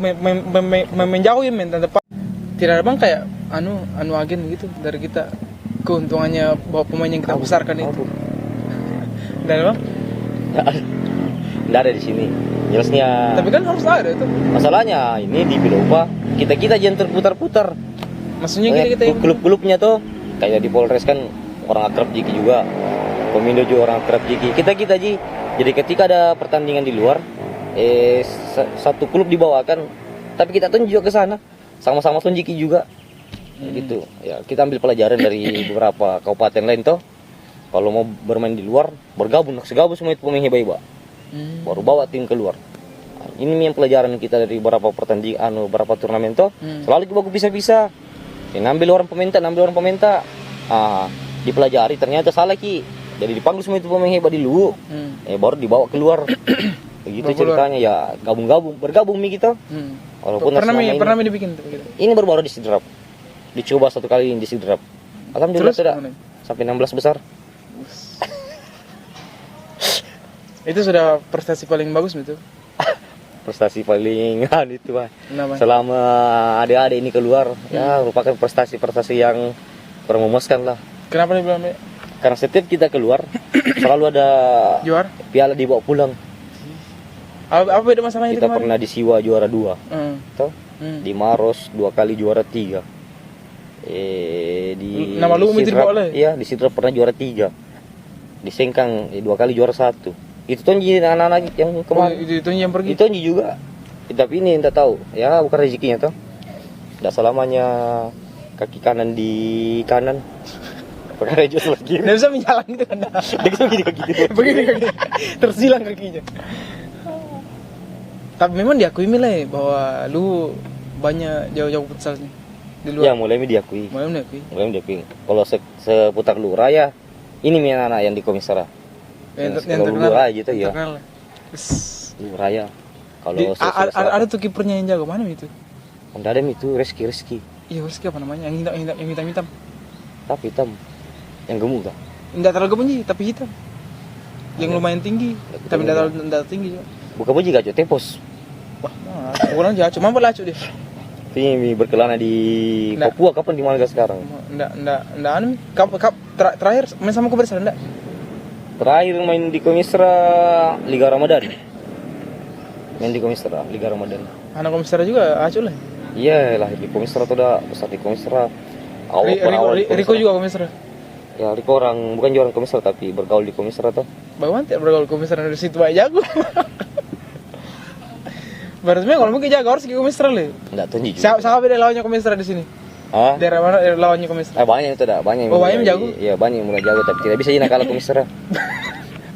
menjauh ya men tepat. Tidak ada bang kayak anu agen gitu dari kita. Keuntungannya bawa pemain yang kita besarkan itu. Dan bang? Tidak ada di sini. Jelasnya. Tapi kan harus ada itu. Masalahnya ini di Biloba kita jangan terputar-putar. Maksudnya kita klub-klubnya tuh kayak di Polres kan orang akrab Jiki juga. Komindo juga orang akrab Jiki. Kita Ji. Jadi ketika ada pertandingan di luar, satu klub dibawakan, tapi kita tunjuk ke sana. Sama-sama Jiki juga. Gitu. Ya, kita ambil pelajaran dari beberapa kabupaten lain toh. Kalau mau bermain di luar, bergabung semua itu pemain hebat. Baru bawa tim keluar. Nah, ini yang pelajaran kita dari beberapa pertandingan, beberapa turnamen toh. Selalu kita bisa-bisa. Ngambil orang peminta. Dipelajari ternyata salah Ki. Jadi dipanggil semua itu pemain hebat di Luwu. Baru dibawa keluar. Begitu ceritanya ya, bergabung kita. Walaupun pernah dibikin gitu. Ini baru di Sidrap. Dicoba 1 kali di Sidrap. Alhamdulillah sudah sampai 16 besar. Itu sudah prestasi paling bagus itu. Prestasi paling itu Pak. Selama adik-adik ini keluar, ya merupakan prestasi yang kurang memuaskan lah. Kenapa nih bilang? Karena setiap kita keluar selalu ada juara, piala dibawa pulang. Apa beda masalahnya kita pernah di Siwa juara 2. Toh? Di Maros 2 kali juara 3. Di nama lu Sidrap, iya di Sidrap pernah juara 3. Di Sengkang 2 kali juara 1. Itu Tonji anak-anak yang kemarin. Itu yang pergi. Itu Tonji juga. Tapi ini entah tahu. Ya bukan rezekinya toh. Tidak selamanya kaki kanan di kanan. Pakai rejus lagi. Tidak bisa menjalan gitu kan. Dia bisa begini kaki. Begini kaki. Tersilang kakinya. Tapi memang diakui Mile bahwa lu banyak jauh-jauh futsalnya di luar. Ya mulai diakui. Mulai diakui. Kalau seputar Lurah ya ini anak-anak yang di Komisara. Yang terkenal gitu ya. Lurah ya. Kalau ada tuh kipernya yang jago mana itu? Enggak ada itu Reski. Iya Reski apa namanya? Yang hitam. Tapi hitam. Yang gemuk kah? Enggak terlalu gemuk tapi hitam. Yang lumayan tinggi, tapi enggak terlalu tinggi juga. Bukan puji gajo tepos. Wah, kurang aja, cuma berlacu dia. Ini berkelana di Papua kapan di Malaga sekarang? Enggak anu. Terakhir main sama Kobersar enggak? Terakhir main di Komisra Liga Ramadan. Main di Komisra Liga Ramadan. Anak Komisra juga acuh lah. Iya lah di Komisra tuh udah besar di Komisra. Riko juga Komisra. Ya Riko bukan orang Komisra tapi bergaul di Komisra tuh. Bagaimana tidak bergaul di Komisra dari situ aja jago. Berarti kalau mungkin jago harus ke Komisra le. Enggak tahu juga. Siapa beda lawannya Komisra di sini? Daerah mana lawannya Komisra? Banyak itu dah, banyak. Banyak jago. Iya, banyak yang mulai jago tapi tidak bisa jadi kalah Komisra.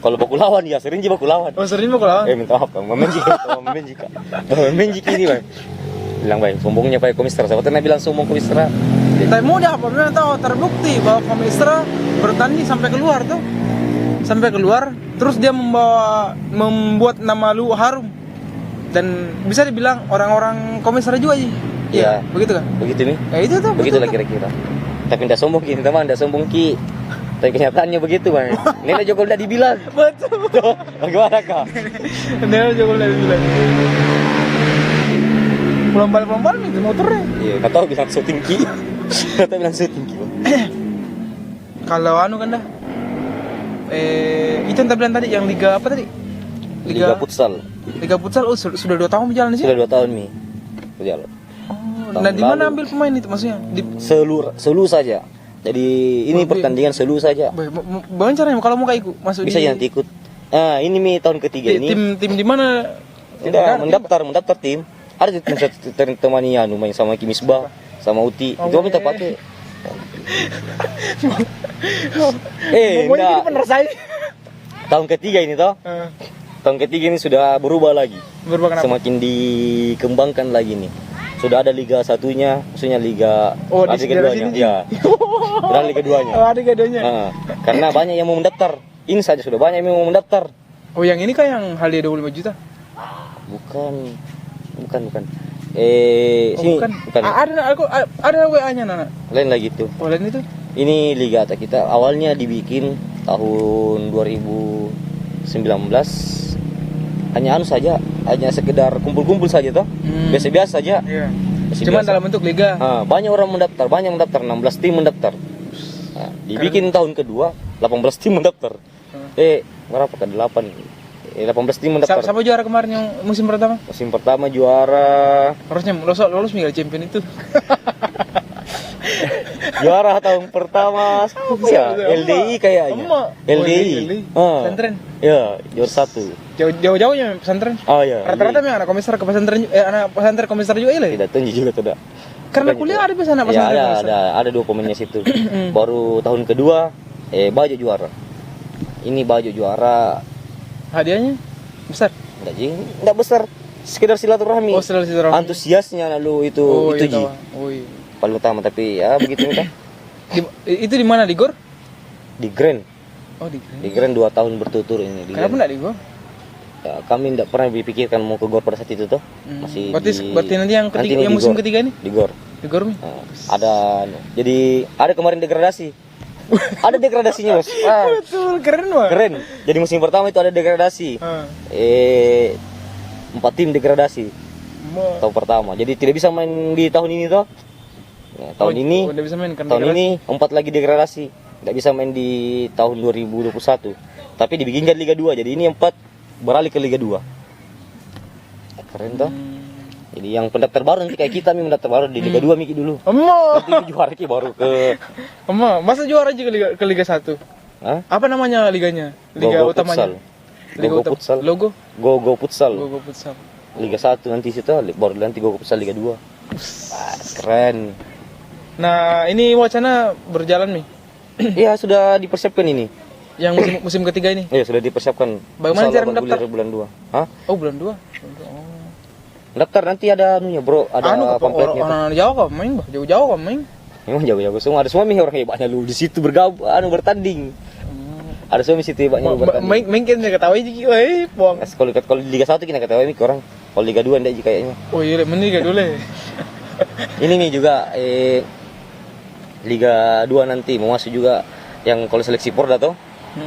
Kalau baku lawan ya sering baku lawan. Oh, sering baku lawan. Minta maaf Bang, menjik ini Bang. Bilang Bang, sombongnya Pak Komisra. Saya pernah bilang sombong Komisra. Tapi mudah apa memang tahu terbukti bahwa Komisra bertanding sampai keluar tuh. Sampai keluar, terus dia membuat nama lu harum. Dan bisa dibilang orang-orang Komisra juga sih. Iya, begitu kan? Begitu nih. Ya itu tuh. Begitulah kira-kira. Tapi tidak sombong Ki, teman, tidak sombong Ki. Tapi kenyataannya begitu, Bang. Nenek Joko udah dibilang. Betul. Tuh, bagaimana Kak? Nenek Joko udah dibilang. Pelan-pelan itu motornya. Iya, enggak tahu bilang syuting Ki. Kata bilang syuting Ki. Kalau anu kan dah. Itu yang bilang tadi yang liga apa tadi? Liga futsal. Liga futsal sudah 2 tahun berjalan sih. Sudah 2 tahun nih. Berjalan. Nah, di mana ambil pemain itu maksudnya? Di Selu saja. Jadi ini pertandingan selu saja. Bagaimana caranya kalau mau ikut masuk bisa nanti ikut. Nah, ini Mi tahun ketiga ini. Tim di mana? Tidak, mendaftar tim. Ada tim temani anu main sama Kimisbah, sama Uti. Itu minta pakai. Pokoknya ini bener saya. Tahun ketiga ini toh. Tahun ketiga ini sudah berubah lagi. Berubah kenapa? Semakin dikembangkan lagi nih. Sudah ada liga satunya, maksudnya liga liga duanya. Ya. Sudah liga duanya. Oh, ada liga duanya. Karena banyak yang mau mendaftar. Ini saja sudah banyak yang mau mendaftar. Oh, yang ini kan yang hadiah 25 juta? Bukan. Sini. Bukan. Ada WA-nya Nana. Lain lagi tuh. Oh, lain itu. Ini liga kita awalnya dibikin tahun 2019. Hanya sekedar kumpul-kumpul saja toh. Biasa-biasa saja. Iya. Cuma dalam bentuk liga. Banyak orang mendaftar, 16 tim mendaftar. Dibikin tahun kedua, 18 tim mendaftar. Berapa kan? 18 tim mendaftar. Siapa juara kemarin yang musim pertama? Musim pertama juara. Harusnya lolos Liga Champion itu. Juara tahun pertama siapa ya? LDI kayaknya. LDI. Pesantren. Ya, juara 1. Jauh-jauhnya pesantren. Oh iya. Rata-rata memang anak komisar ke pesantren, anak pesantren komisar juga ile. Tidak tahu juga tidak. Karena kuliah ada biasa anak pesantren. Ya, ada 2 pemainnya situ. Baru tahun kedua Bajo juara. Ini Bajo juara. Hadiahnya besar? Enggak besar. Sekedar silaturahmi. Oh, silaturahmi. Antusiasnya lalu itu Ji. Iya. Paling utama, tapi ya begitu kita. Itu di mana, di GOR? Di Grand. Oh, di Grand. Di Grand 2 tahun berturut-turut ini. Kenapa enggak di GOR? Ya, kami tidak pernah dipikirkan mau ke GOR pada saat itu toh. Masih berarti nanti yang ketiga, yang musim ketiga ini? Di GOR. Di GOR Mi? Jadi ada kemarin degradasi. Ada degradasinya, Bos. Betul, keren banget. Keren. Jadi musim pertama itu ada degradasi. 4 tim degradasi. Tahun pertama. Jadi tidak bisa main di tahun ini toh. Nah, tahun ini tahun ini 4 lagi degradasi. Tidak bisa main di tahun 2021. Tapi dibikinkan Liga 2. Jadi ini 4 beralih ke Liga 2. Keren toh. Jadi yang pendaftar baru nanti kayak kita mendaftar baru di Liga 2 Miki dulu. Nanti juara Ki baru ke masa juara aja ke Liga 1? Hah? Apa namanya liganya? Liga utamanya? Liga Futsal. Logo? Go Futsal. Go Futsal. Liga 1 nanti situ baru nanti Go Futsal Liga 2. Keren. Nah, ini wacana berjalan nih. Iya, sudah dipersiapkan ini. Yang musim ketiga ini? Iya, sudah dipersiapkan. Bagaimana cara mendaftar? Bulan 2. Hah? Oh, bulan 2. Daftar nanti ada anunya, Bro, ada pamfletnya. Orang jauh kok main, Bah. Jauh-jauh kok main. Memang jauh-jauh semua. Ada suami orang hebatnya lu di situ bertanding. Ada suami situ hebatnya bertanding. Main kan enggak ketahui juga, Pong. Kalau di Liga 1 kita ketahui orang. Kalau Liga 2 enggak kayaknya. Oh iya, mending Liga 2. Ini nih juga Liga 2 nanti mau masuk juga yang kalau seleksi Porda toh.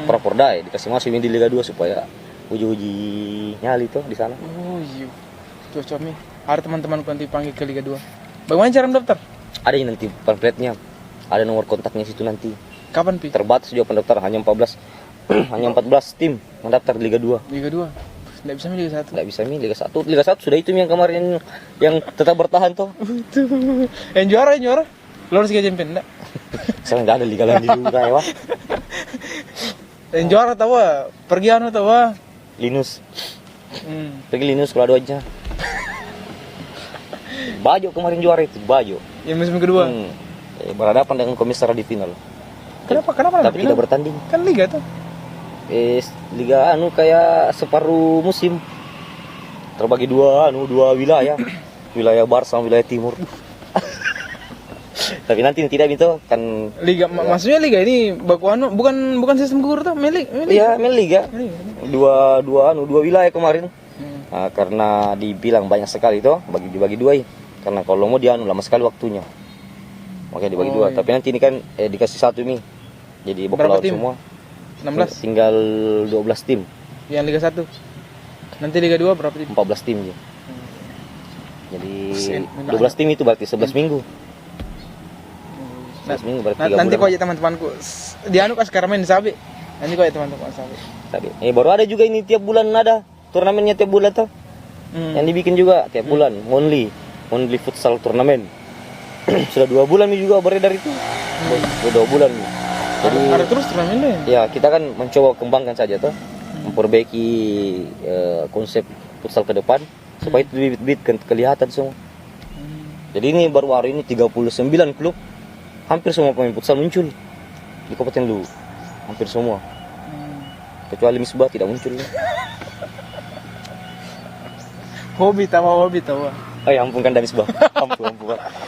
Porda dikasih masuk di Liga 2 supaya uji-uji nyali tuh di sana. Oh iya. Cocok nih. Ada teman-temanku nanti panggil ke Liga 2. Bagaimana cara mendaftar? Ada yang nanti pamfletnya. Ada nomor kontaknya situ nanti. Kapan, Pi? Terbatas juga pendaftar, hanya 14 tim mendaftar Liga 2. Liga 2. Enggak bisa Liga 1. Enggak bisa Liga 1. Liga 1 sudah itu yang kemarin yang tetap bertahan toh. Yang juara. Lolos Liga Champion enggak? Sekarang enggak ada liga lain di dunia ya, Wah. Yang juara tahu pergi tahu Linus. Pergi Linus kalau ada aja. Bajo kemarin juara itu, Bajo. Yang musim kedua. Berhadapan dengan Komisar di final. Kenapa? Tapi kita bertanding. Kan liga tuh. Liga kayak separuh musim. Terbagi dua wilayah. Wilayah Barat sama wilayah Timur. Tapi nanti tidak itu kan liga maksudnya liga ini bukan sistem gugur tuh, milik. Iya, milik liga. Dua wilayah kemarin. Nah, karena dibilang banyak sekali tuh, dibagi dua ya. Karena kalau mau dia lama sekali waktunya. Makanya dibagi dua. Iya. Tapi nanti ini kan dikasih satu nih. Jadi bakal lawan semua. 16. Tinggal 12 tim. Yang Liga 1. Nanti Liga 2 berapa tim? 14 tim ya. Jadi 12 tim itu berarti 11 minggu. 11 minggu berarti 3 bulan. Nanti kok aja teman-temanku. Dia anu sekarang main di Sabi. Nanti kok aja teman-teman Sabi. Baru ada juga ini tiap bulan ada turnamennya tiap bulan tuh. Yang dibikin juga tiap bulan only futsal turnamen. Sudah 2 bulan nih juga beredar itu. Sudah 2 bulan nih. Jadi ada terus turnamennya. Ya, kita kan mencoba kembangkan saja tuh. Memperbaiki konsep futsal ke depan supaya itu bibit-bibit kelihatan semua. Jadi ini baru hari ini 39 klub, hampir semua pemain futsal muncul di Kabupaten Luwu. Hampir semua. Kecuali Misbah tidak muncul. Hobi tahu. Oh ya ampun kan dari Misbah. Ampun.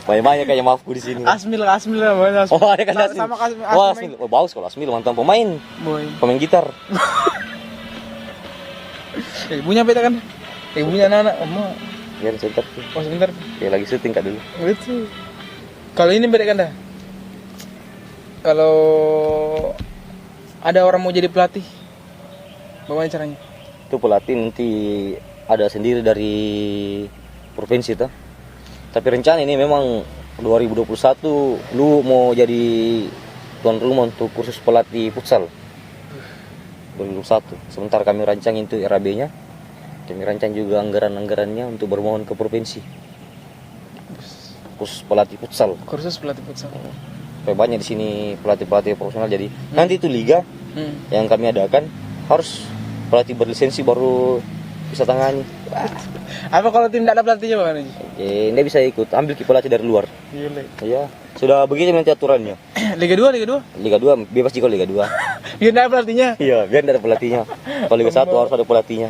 Banyak kayak maafku di sini. Asmil namanya. Oh, ada kan Asmil. Sama Asmil. Wah, Asmil. Oh, bagus kalau Asmil mantan pemain. Pemain gitar. Ibunya beda kan? Ibunya anak oma. Ya sebentar. Oh, sebentar. Ya lagi syuting Kak dulu. Betul. Kalau ini beda kan dah? Kalau ada orang mau jadi pelatih, bagaimana caranya? Itu pelatih nanti ada sendiri dari provinsi tuh. Tapi rencana ini memang 2021 lu mau jadi tuan rumah untuk kursus pelatih futsal. 2021. Sementara kami rancang itu RAB-nya. Kami rancang juga anggaran-anggarannya untuk bermohon ke provinsi. Kursus pelatih futsal. Supaya banyak di sini pelatih-pelatih profesional jadi. Nanti itu liga yang kami adakan harus pelatih berlisensi baru bisa tangani. Apa kalau tim tidak ada pelatihnya bagaimana? Ini bisa ikut ambil pelatih dari luar. Iya. Sudah begitu nanti aturannya. Liga 2? Liga 2 bebas juga Liga 2. Biar ada pelatihnya? Iya, biar ada pelatihnya. Kalau Liga 1 harus ada pelatihnya.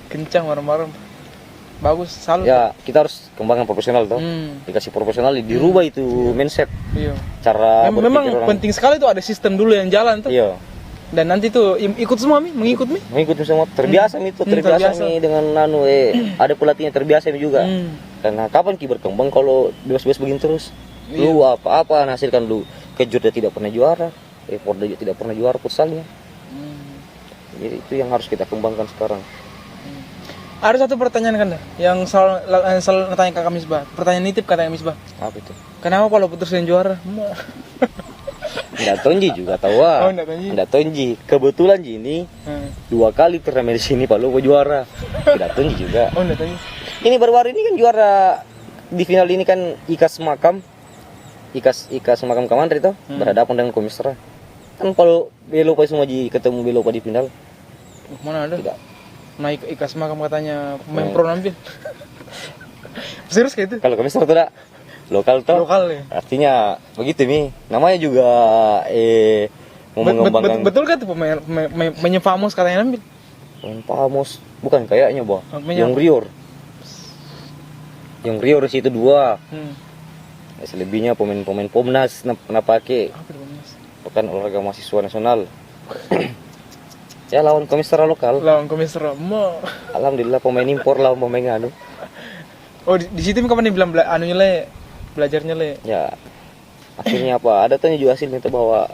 Kencang marem-marem. Bagus, salut. Ya, kita harus kembangkan profesional toh. Dikasih profesional dirubah itu mindset. Iya. Cara memang penting sekali tuh ada sistem dulu yang jalan tuh. Iya. Dan nanti tuh ikut semua mengikut semua terbiasa terbiasa dengan ada pelatihnya terbiasa juga. Karena kapan ki berkembang kalau bebas-bebas begini terus? Lu apa hasilkan lu Kejurda tidak pernah juara, Porda juga tidak pernah juara futsalnya. Jadi itu yang harus kita kembangkan sekarang. Ada satu pertanyaan kan yang selalu tanya ke Misbah. Pertanyaan nitip katanya Misbah. Apa itu? Kenapa kalau putus yang juara? Nggak tonji juga tahu. Nggak tonji. Kebetulan ini 2 kali turnamen di sini Pak Lupa juara. Nggak tonji juga. Nggak tonji. Ini baru-baru ini kan juara di final ini kan Ikas Makam Kamandri itu berhadapan dengan Komisra. Kan kalau Belopa semua ketemu Belopa di final. Mana ada? Tidak. Naik Ikas Makam katanya pemain pro nampil. Serius kayak itu? Kalau Komisra itu lokal ya. Artinya begitu nih. Namanya juga mengembangkan. Betul kan tuh pemain famous katanya nampil? Pemain famous bukan kayaknya, Bang. Yang Rior situ 2. Selebihnya pemain Pomnas pernah pakai. Bukan olahraga mahasiswa nasional. Ya lawan Komisra lokal. Alhamdulillah pemain impor lawan pemain anu. Oh di situ kapan dibilang belajarnya le? Ya akhirnya apa? Ada tanya juga hasilnya itu bahwa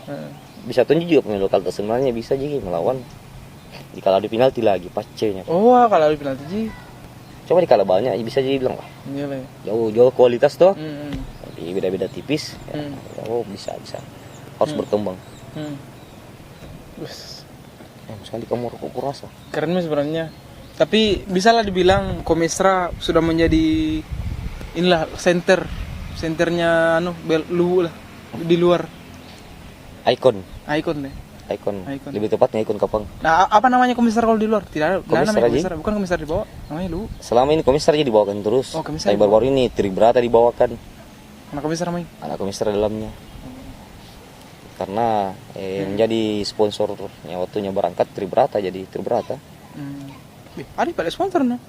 bisa tunjuk juga pemain lokal sebenarnya bisa juga melawan. Dikalah di penalti lagi pacenya. Oh kalau di penalti ji. Coba dikalah banyak bisa jadi bilang lah. Iya le. Jauh kualitas tuh. Tapi beda-beda tipis. Oh bisa. Harus berkembang. Sekali kamu kurasa. Keren sebenarnya. Tapi bisalah dibilang Komisra sudah menjadi inilah senternya Luwu lah di luar. Ikon deh. Ikon. Lebih tepatnya ikon Kapang. Nah, apa namanya Komisar kalau di luar? Tidak ada. Komisar. Bukan Komisar di bawah. Namanya Luwu. Selama ini Komisar aja dibawakan terus. Oh, Komisar. Tapi baru-baru ini Tribrata dibawakan. Anak Komisar main. Anak Komisar dalamnya. Karena menjadi sponsornya waktunya berangkat Tribrata jadi Tribrata. Ada pada sponsor nah.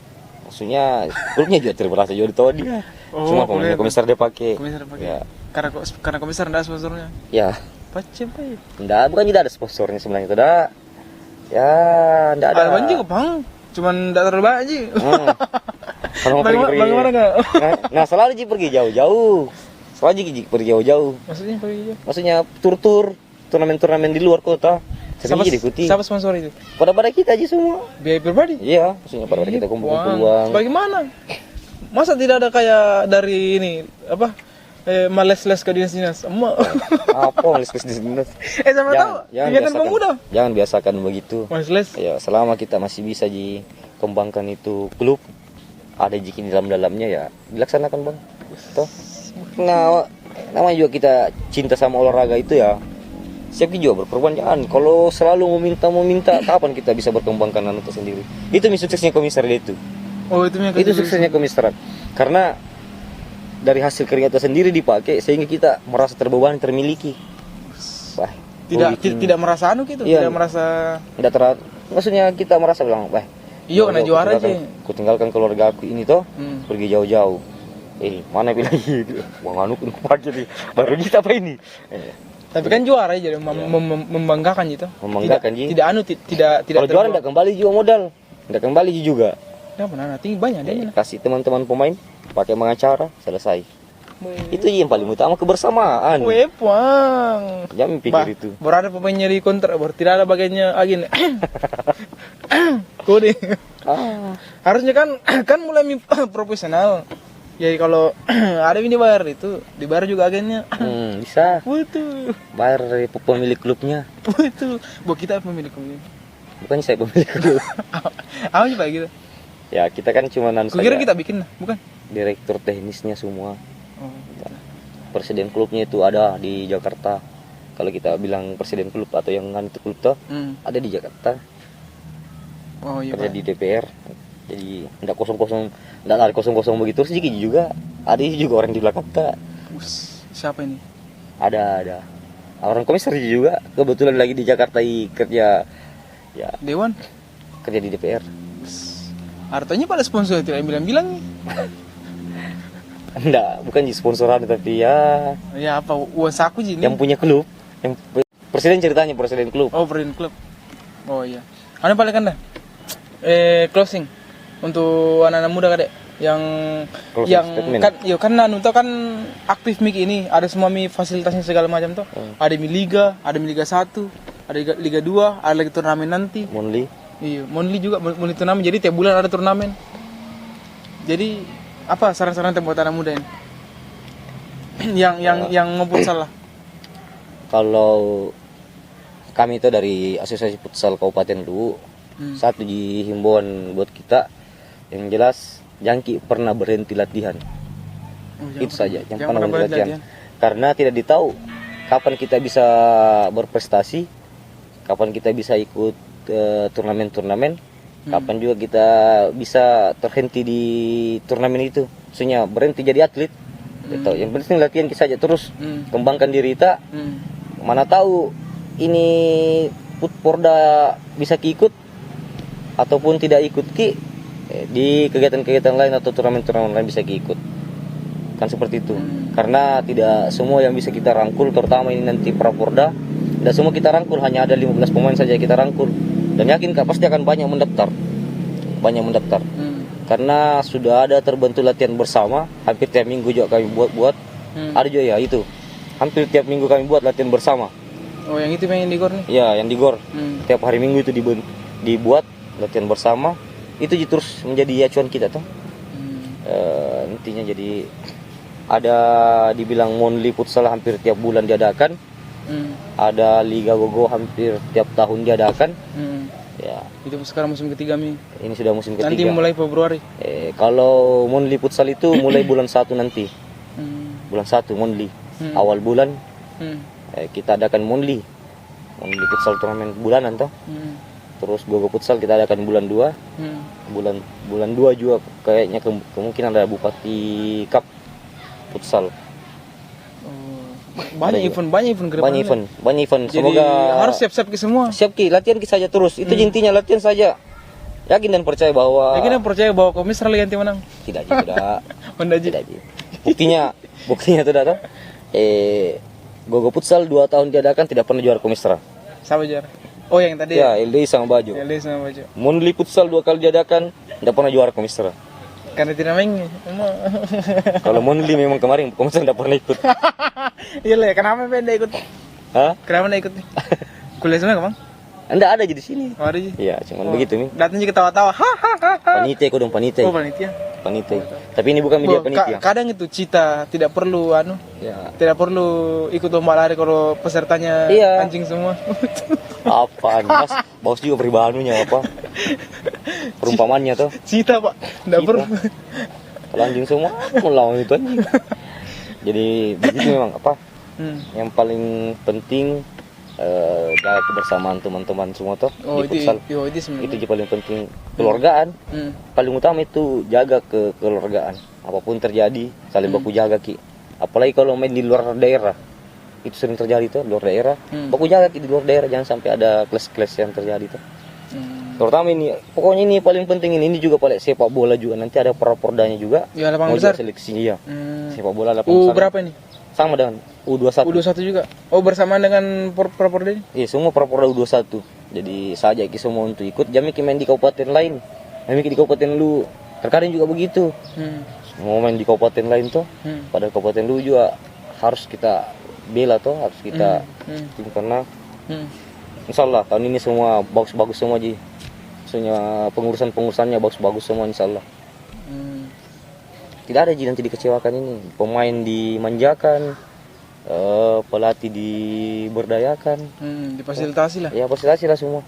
Maksudnya grupnya juga Tribrata juga ditawa dia. Cuma pemainnya Komisar dia pakai. Ya. Karena Komisar enggak sponsornya. Ya. Pacem pai. Bukan tidak ada sponsornya sebenarnya itu dah. Ya, enggak ada. Ada banyak juga, Bang. Cuman enggak terlalu banyak aja. Kalau mau pergi. Bagaimana enggak? Nah, selalu Ji pergi jauh-jauh. Selalu Ji pergi jauh-jauh. Maksudnya pergi jauh? Maksudnya tur-tur, turnamen-turnamen di luar kota. Sering diikuti. Siapa sponsor itu? Pada kita aja semua. Biaya pribadi? Iya, maksudnya pada kita kumpul uang. Bagaimana? Masa tidak ada kayak dari ini apa? Les ke dinas-dinas. Apa les-les dinas? Sama tahu. Kegiatan pemuda. Jangan biasakan begitu. Les. Ya, selama kita masih bisa kembangkan itu klub, ada jiki di dalamnya ya dilaksanakan, Bang. Toh. Nah, namanya juga kita cinta sama olahraga itu ya. Siap juga berkorban, jangan. Kalau selalu meminta, kapan kita bisa berkembangkan anak itu sendiri? Itu suksesnya komisaris itu. Oh, itu suksesnya komisaris. Karena dari hasil kerja sendiri dipakai sehingga kita merasa terbebani, termiliki. Wah, tidak merasa gitu, iya, tidak merasa maksudnya kita merasa bilang, wah, iya kena juara aja. Ku tinggalkan keluarga aku ini toh, pergi jauh-jauh. Mana bilang gitu. Wah, aja nih. Baru kita apa ini? Tapi kan juara aja membanggakan gitu. Membanggakan tidak kalau juara enggak kembali juga modal. Enggak kembali juga. Kenapa nanti banyak dia. Kasih teman-teman pemain pakai pengacara, selesai. Itu yang paling utama, kebersamaan. Wepang. Jangan pikir itu. Baru ada pemainnya di kontrak, baru tidak ada bagiannya agen. Kode. Harusnya kan mulai profesional. Jadi kalau ada yang dibayar itu, dibayar juga agennya. Bisa. Betul. Bayar dari pemilik klubnya. Betul. Buat kita pemilik klubnya. Bukan saya pemilik klub. Apa sih Pak gitu? Ya kita kan cuma kira kita bikin, bukan? Direktur teknisnya semua. Oh. Presiden klubnya itu ada di Jakarta. Kalau kita bilang presiden klub atau yang itu klub tuh, ada di Jakarta. Oh iya. Kerja di DPR. Jadi enggak kosong-kosong, enggak lari kosong-kosong begitu. Terus juga ada juga orang di belakang kita. Siapa ini? Ada orang komisaris juga kebetulan lagi di Jakarta kerja ya Dewan, kerja di DPR. Artinya pada sponsor tidak bilang enggak, bukan di sponsoran tapi ya apa uang saku ini yang punya klub, yang presiden ceritanya presiden klub. Oh, presiden klub. Oh iya. Ane paling kan dah closing untuk anak-anak muda kadek yang kan anu tuh kan aktif mik ini ada semua fasilitasnya segala macam tuh. Ada liga 1, ada liga 2, ada lagi turnamen nanti. Monli. Iya, Monli juga Monli turnamen. Jadi tiap bulan ada turnamen. Jadi apa saran-saran buat anak muda ini? yang ngumpul salah. Kalau kami itu dari Asosiasi Futsal Kabupaten Luwu, satu di himbauan buat kita yang jelas jangan pernah berhenti latihan. Itu saja, jangan pernah berhenti latihan. Karena tidak ditahu kapan kita bisa berprestasi, kapan kita bisa ikut turnamen-turnamen, kapan juga kita bisa terhenti di turnamen itu. Maksudnya berhenti jadi atlet. Gitu. Yang penting latihan kita saja terus, kembangkan diri kita. Mana tahu ini Porda bisa ikut ataupun tidak ikut di kegiatan-kegiatan lain atau turnamen-turnamen lain bisa ikut. Kan seperti itu. Karena tidak semua yang bisa kita rangkul, terutama ini nanti Praporda, tidak semua kita rangkul, hanya ada 15 pemain saja kita rangkul. Dan yakin Kak pasti akan banyak mendaftar. Karena sudah ada terbentuk latihan bersama, hampir tiap minggu juga kami buat. Ada juga ya itu. Hampir tiap minggu kami buat latihan bersama. Oh, yang itu yang di GOR nih? Iya, yang di GOR. Tiap hari Minggu itu dibuat latihan bersama. Itu terus menjadi acuan kita tuh. Intinya jadi ada dibilang Monli Futsal hampir tiap bulan diadakan. Ada Liga Gogo hampir tiap tahun diadakan. Ya. Itu sekarang musim ketiga Mi. Ini sudah musim ketiga. Nanti mulai Februari. Kalau Monli Futsal itu mulai bulan 1 nanti. Bulan 1 Monli. Awal bulan kita adakan Monli Futsal turnamen bulanan toh. Terus Gogo Futsal kita adakan bulan 2. Bulan 2 juga kayaknya kemungkinan ada Bupati Cup Futsal. Banyak event ke depan. Banyak event. Jadi semoga harus siap-siap ke semua. Siap latihan saja terus. Itu intinya latihan saja. Yakin dan percaya bahwa komisar ganti menang. Tidak juga. Tidak. Buktinya tidak tahu. Gogo Futsal 2 tahun diadakan tidak pernah juara komisra. Siapa juara? Oh, yang tadi. Ya, LDI sama Bajo. LDI sama Bajo. Monli Futsal 2 kali diadakan tidak pernah juara komisra. Karena tidak main. Kalau Monli memang kemarin saya tidak pernah ikut. Iya lah, kenapa Benda ikut? Hah? Kenapa Benda ikut nih? Kuliah semua Bang? Anda ada aja di sini. Oh, ada aja. Iya, cuman begitu nih. Datang juga ketawa-tawa. Panitia kok dong, panitia. Oh, panitia. Panitia. Tapi ini bukan media panitia. Kadang itu Cita tidak perlu ya. Tidak perlu ikut lomba lari kalau pesertanya anjing semua. Apaan? Mas, bos juga peribahanunya apa? Perumpamannya tuh. Cita, Pak. Enggak perlu. Kalau anjing semua melawan itu anjing. Jadi begitu memang apa? Yang paling penting jaga kebersamaan teman-teman semua tuh di futsal. Itu yang paling penting. Kekeluargaan. Paling utama itu jaga kekeluargaan. Apapun terjadi saling baku jaga ki. Apalagi kalau main di luar daerah. Itu sering terjadi tuh luar daerah. Baku jaga ki di luar daerah, jangan sampai ada kelas-kelas yang terjadi tuh. Terutama ini, pokoknya ini paling penting ini juga paling sepak bola juga nanti ada pordanya juga. Ya, lapangan besar. Seleksinya ya. Sepak bola lapangan besar. Berapa ini? Sama dengan U21. U21 juga. Oh, bersamaan dengan Porda ini? Iya, semua Porda U21. Jadi saja kita semua untuk ikut. Jami main di kabupaten lain. Jami di kabupaten lu. Terkadang juga begitu. Mau main di kabupaten lain tuh. Pada kabupaten lu juga harus kita bela tuh, harus kita tim karena insyaallah tahun ini semua bagus-bagus semua Ji. Maksudnya pengurusannya bagus-bagus semua insyaallah. Tidak ada Ji nanti dikecewakan ini. Pemain dimanjakan, pelatih diberdayakan, difasilitasi lah. Ya, fasilitasi lah semua.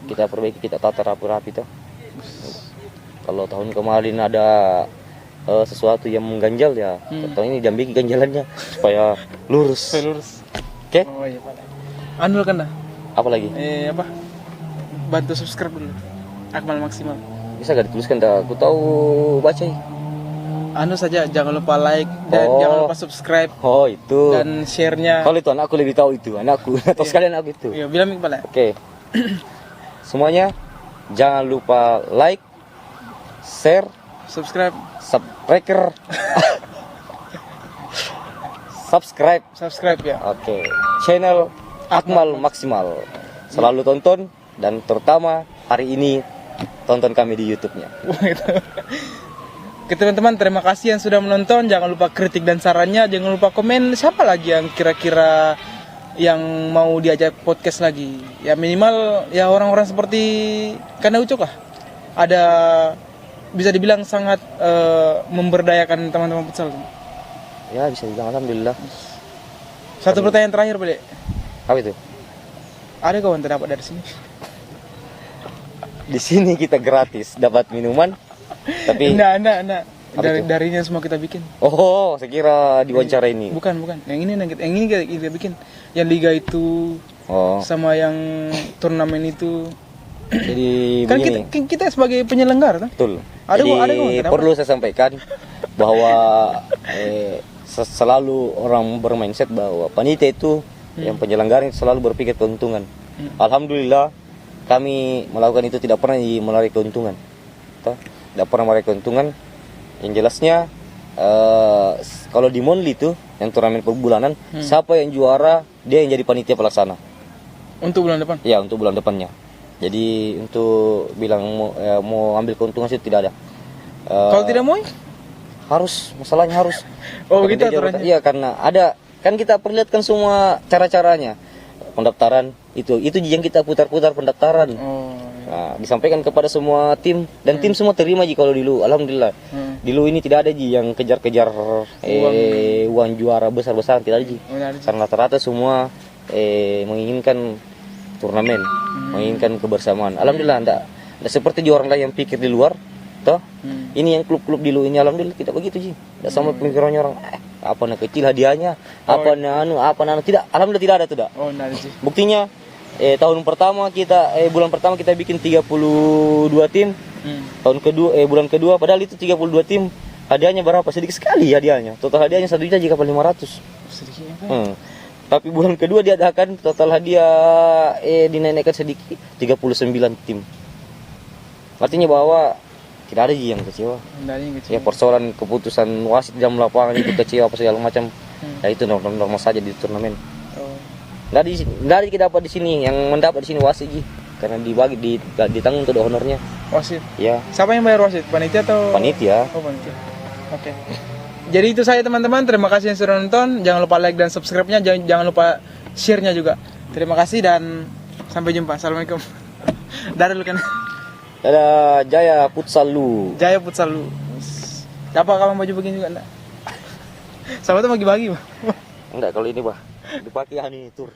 Kita perbaiki, kita tata rapi-rapi tuh. Kalau tahun kemarin ada sesuatu yang mengganjal ya, tahun ini diambil ganjalannya supaya lurus. Oke? Oh iya, Pak. Anu kan dah. Apa lagi? Bantu subscribe dulu. Akmal Maksimal. Bisa gak dituliskan dah? Aku tahu baca ya. Anu saja, jangan lupa like dan jangan lupa subscribe. Oh, itu. Dan share-nya. Kalau itu anakku lebih tahu itu, anakku atau sekalian aku itu. Iya, bilang Pak. Oke. Semuanya jangan lupa like, share, subscribe ya. Oke. Channel Akmal Maksimal. Selalu tonton dan terutama hari ini tonton kami di YouTube-nya. Oke teman-teman, terima kasih yang sudah menonton. Jangan lupa kritik dan sarannya. Jangan lupa komen siapa lagi yang kira-kira yang mau diajak podcast lagi. Ya minimal ya orang-orang seperti Kanda Ucok lah. Ada bisa dibilang sangat memberdayakan teman-teman futsal. Ya bisa dibilang alhamdulillah. Satu pertanyaan terakhir boleh? Apa itu? Ada kawan terdapat dari sini? Di sini kita gratis dapat minuman. Tapi enggak. Darinya semua kita bikin. Oh, saya kira diwawancara ini. Bukan. Yang ini kita bikin. Yang liga itu sama yang turnamen itu. Jadi kan kita sebagai penyelenggara kan? Betul. Ada perlu saya sampaikan bahwa selalu orang bermindset bahwa panitia itu yang penyelenggara selalu berpikir keuntungan. Alhamdulillah kami melakukan itu tidak pernah menarik keuntungan. Tidak pernah menarik keuntungan. Yang jelasnya kalau di Monli itu yang turnamen per bulanan, siapa yang juara dia yang jadi panitia pelaksana. Untuk bulan depan? Ya, untuk bulan depannya. Jadi untuk bilang mau ambil keuntungan itu tidak ada. Kalau tidak mau? Masalahnya harus. Oh begitu aturannya? Iya, karena ada kan kita perlihatkan semua cara-caranya. Pendaftaran itu yang kita putar-putar pendaftaran. Nah, disampaikan kepada semua tim dan tim semua terima kalau dulu. Alhamdulillah. Dulu ini tidak ada yang kejar-kejar uang juara besar-besar, tidak ada karena rata-rata semua menginginkan turnamen, menginginkan kebersamaan. Alhamdulillah enggak seperti di orang lain yang pikir di luar. Toh, ini yang klub-klub di lu ini alhamdulillah tidak begitu sih. Tidak sama pemikirannya orang. Apa nak kecil hadiahnya? Apa tidak. Alhamdulillah tidak ada tidak. Oh, enggak sih. Buktinya tahun pertama kita bulan pertama kita bikin 32 tim. Tahun kedua bulan kedua padahal itu 32 tim. Hadiahnya berapa? Sedikit sekali hadiahnya. Total hadiahnya 1 juta jika 500. Sedikit kan? Tapi bulan kedua diadakan total hadiah dinaikkan sedikit 39 tim. Artinya bahwa tidak ada yang kecewa. Ya persoalan keputusan wasit dalam lapangan itu kecewa apa segala macam. Ya itu normal saja di turnamen. Nggak ada kita dapat di sini, yang mendapat di sini wasit. Karena ditanggung tuh honornya. Wasit. Ya. Siapa yang bayar wasit? Panitia atau? Panitia. Oh, panitia. Oke. Jadi itu saya teman-teman, terima kasih yang sudah nonton. Jangan lupa like dan subscribe-nya, jangan lupa share-nya juga. Terima kasih dan sampai jumpa. Assalamualaikum. Dadah lu kan. Dadah, Jaya Futsalu. Jaya Futsalu. Siapa kamu baju begini juga enggak? Sama tuh bagi-bagi, Enggak, kalau ini, Bah. Dipakai Hani tur.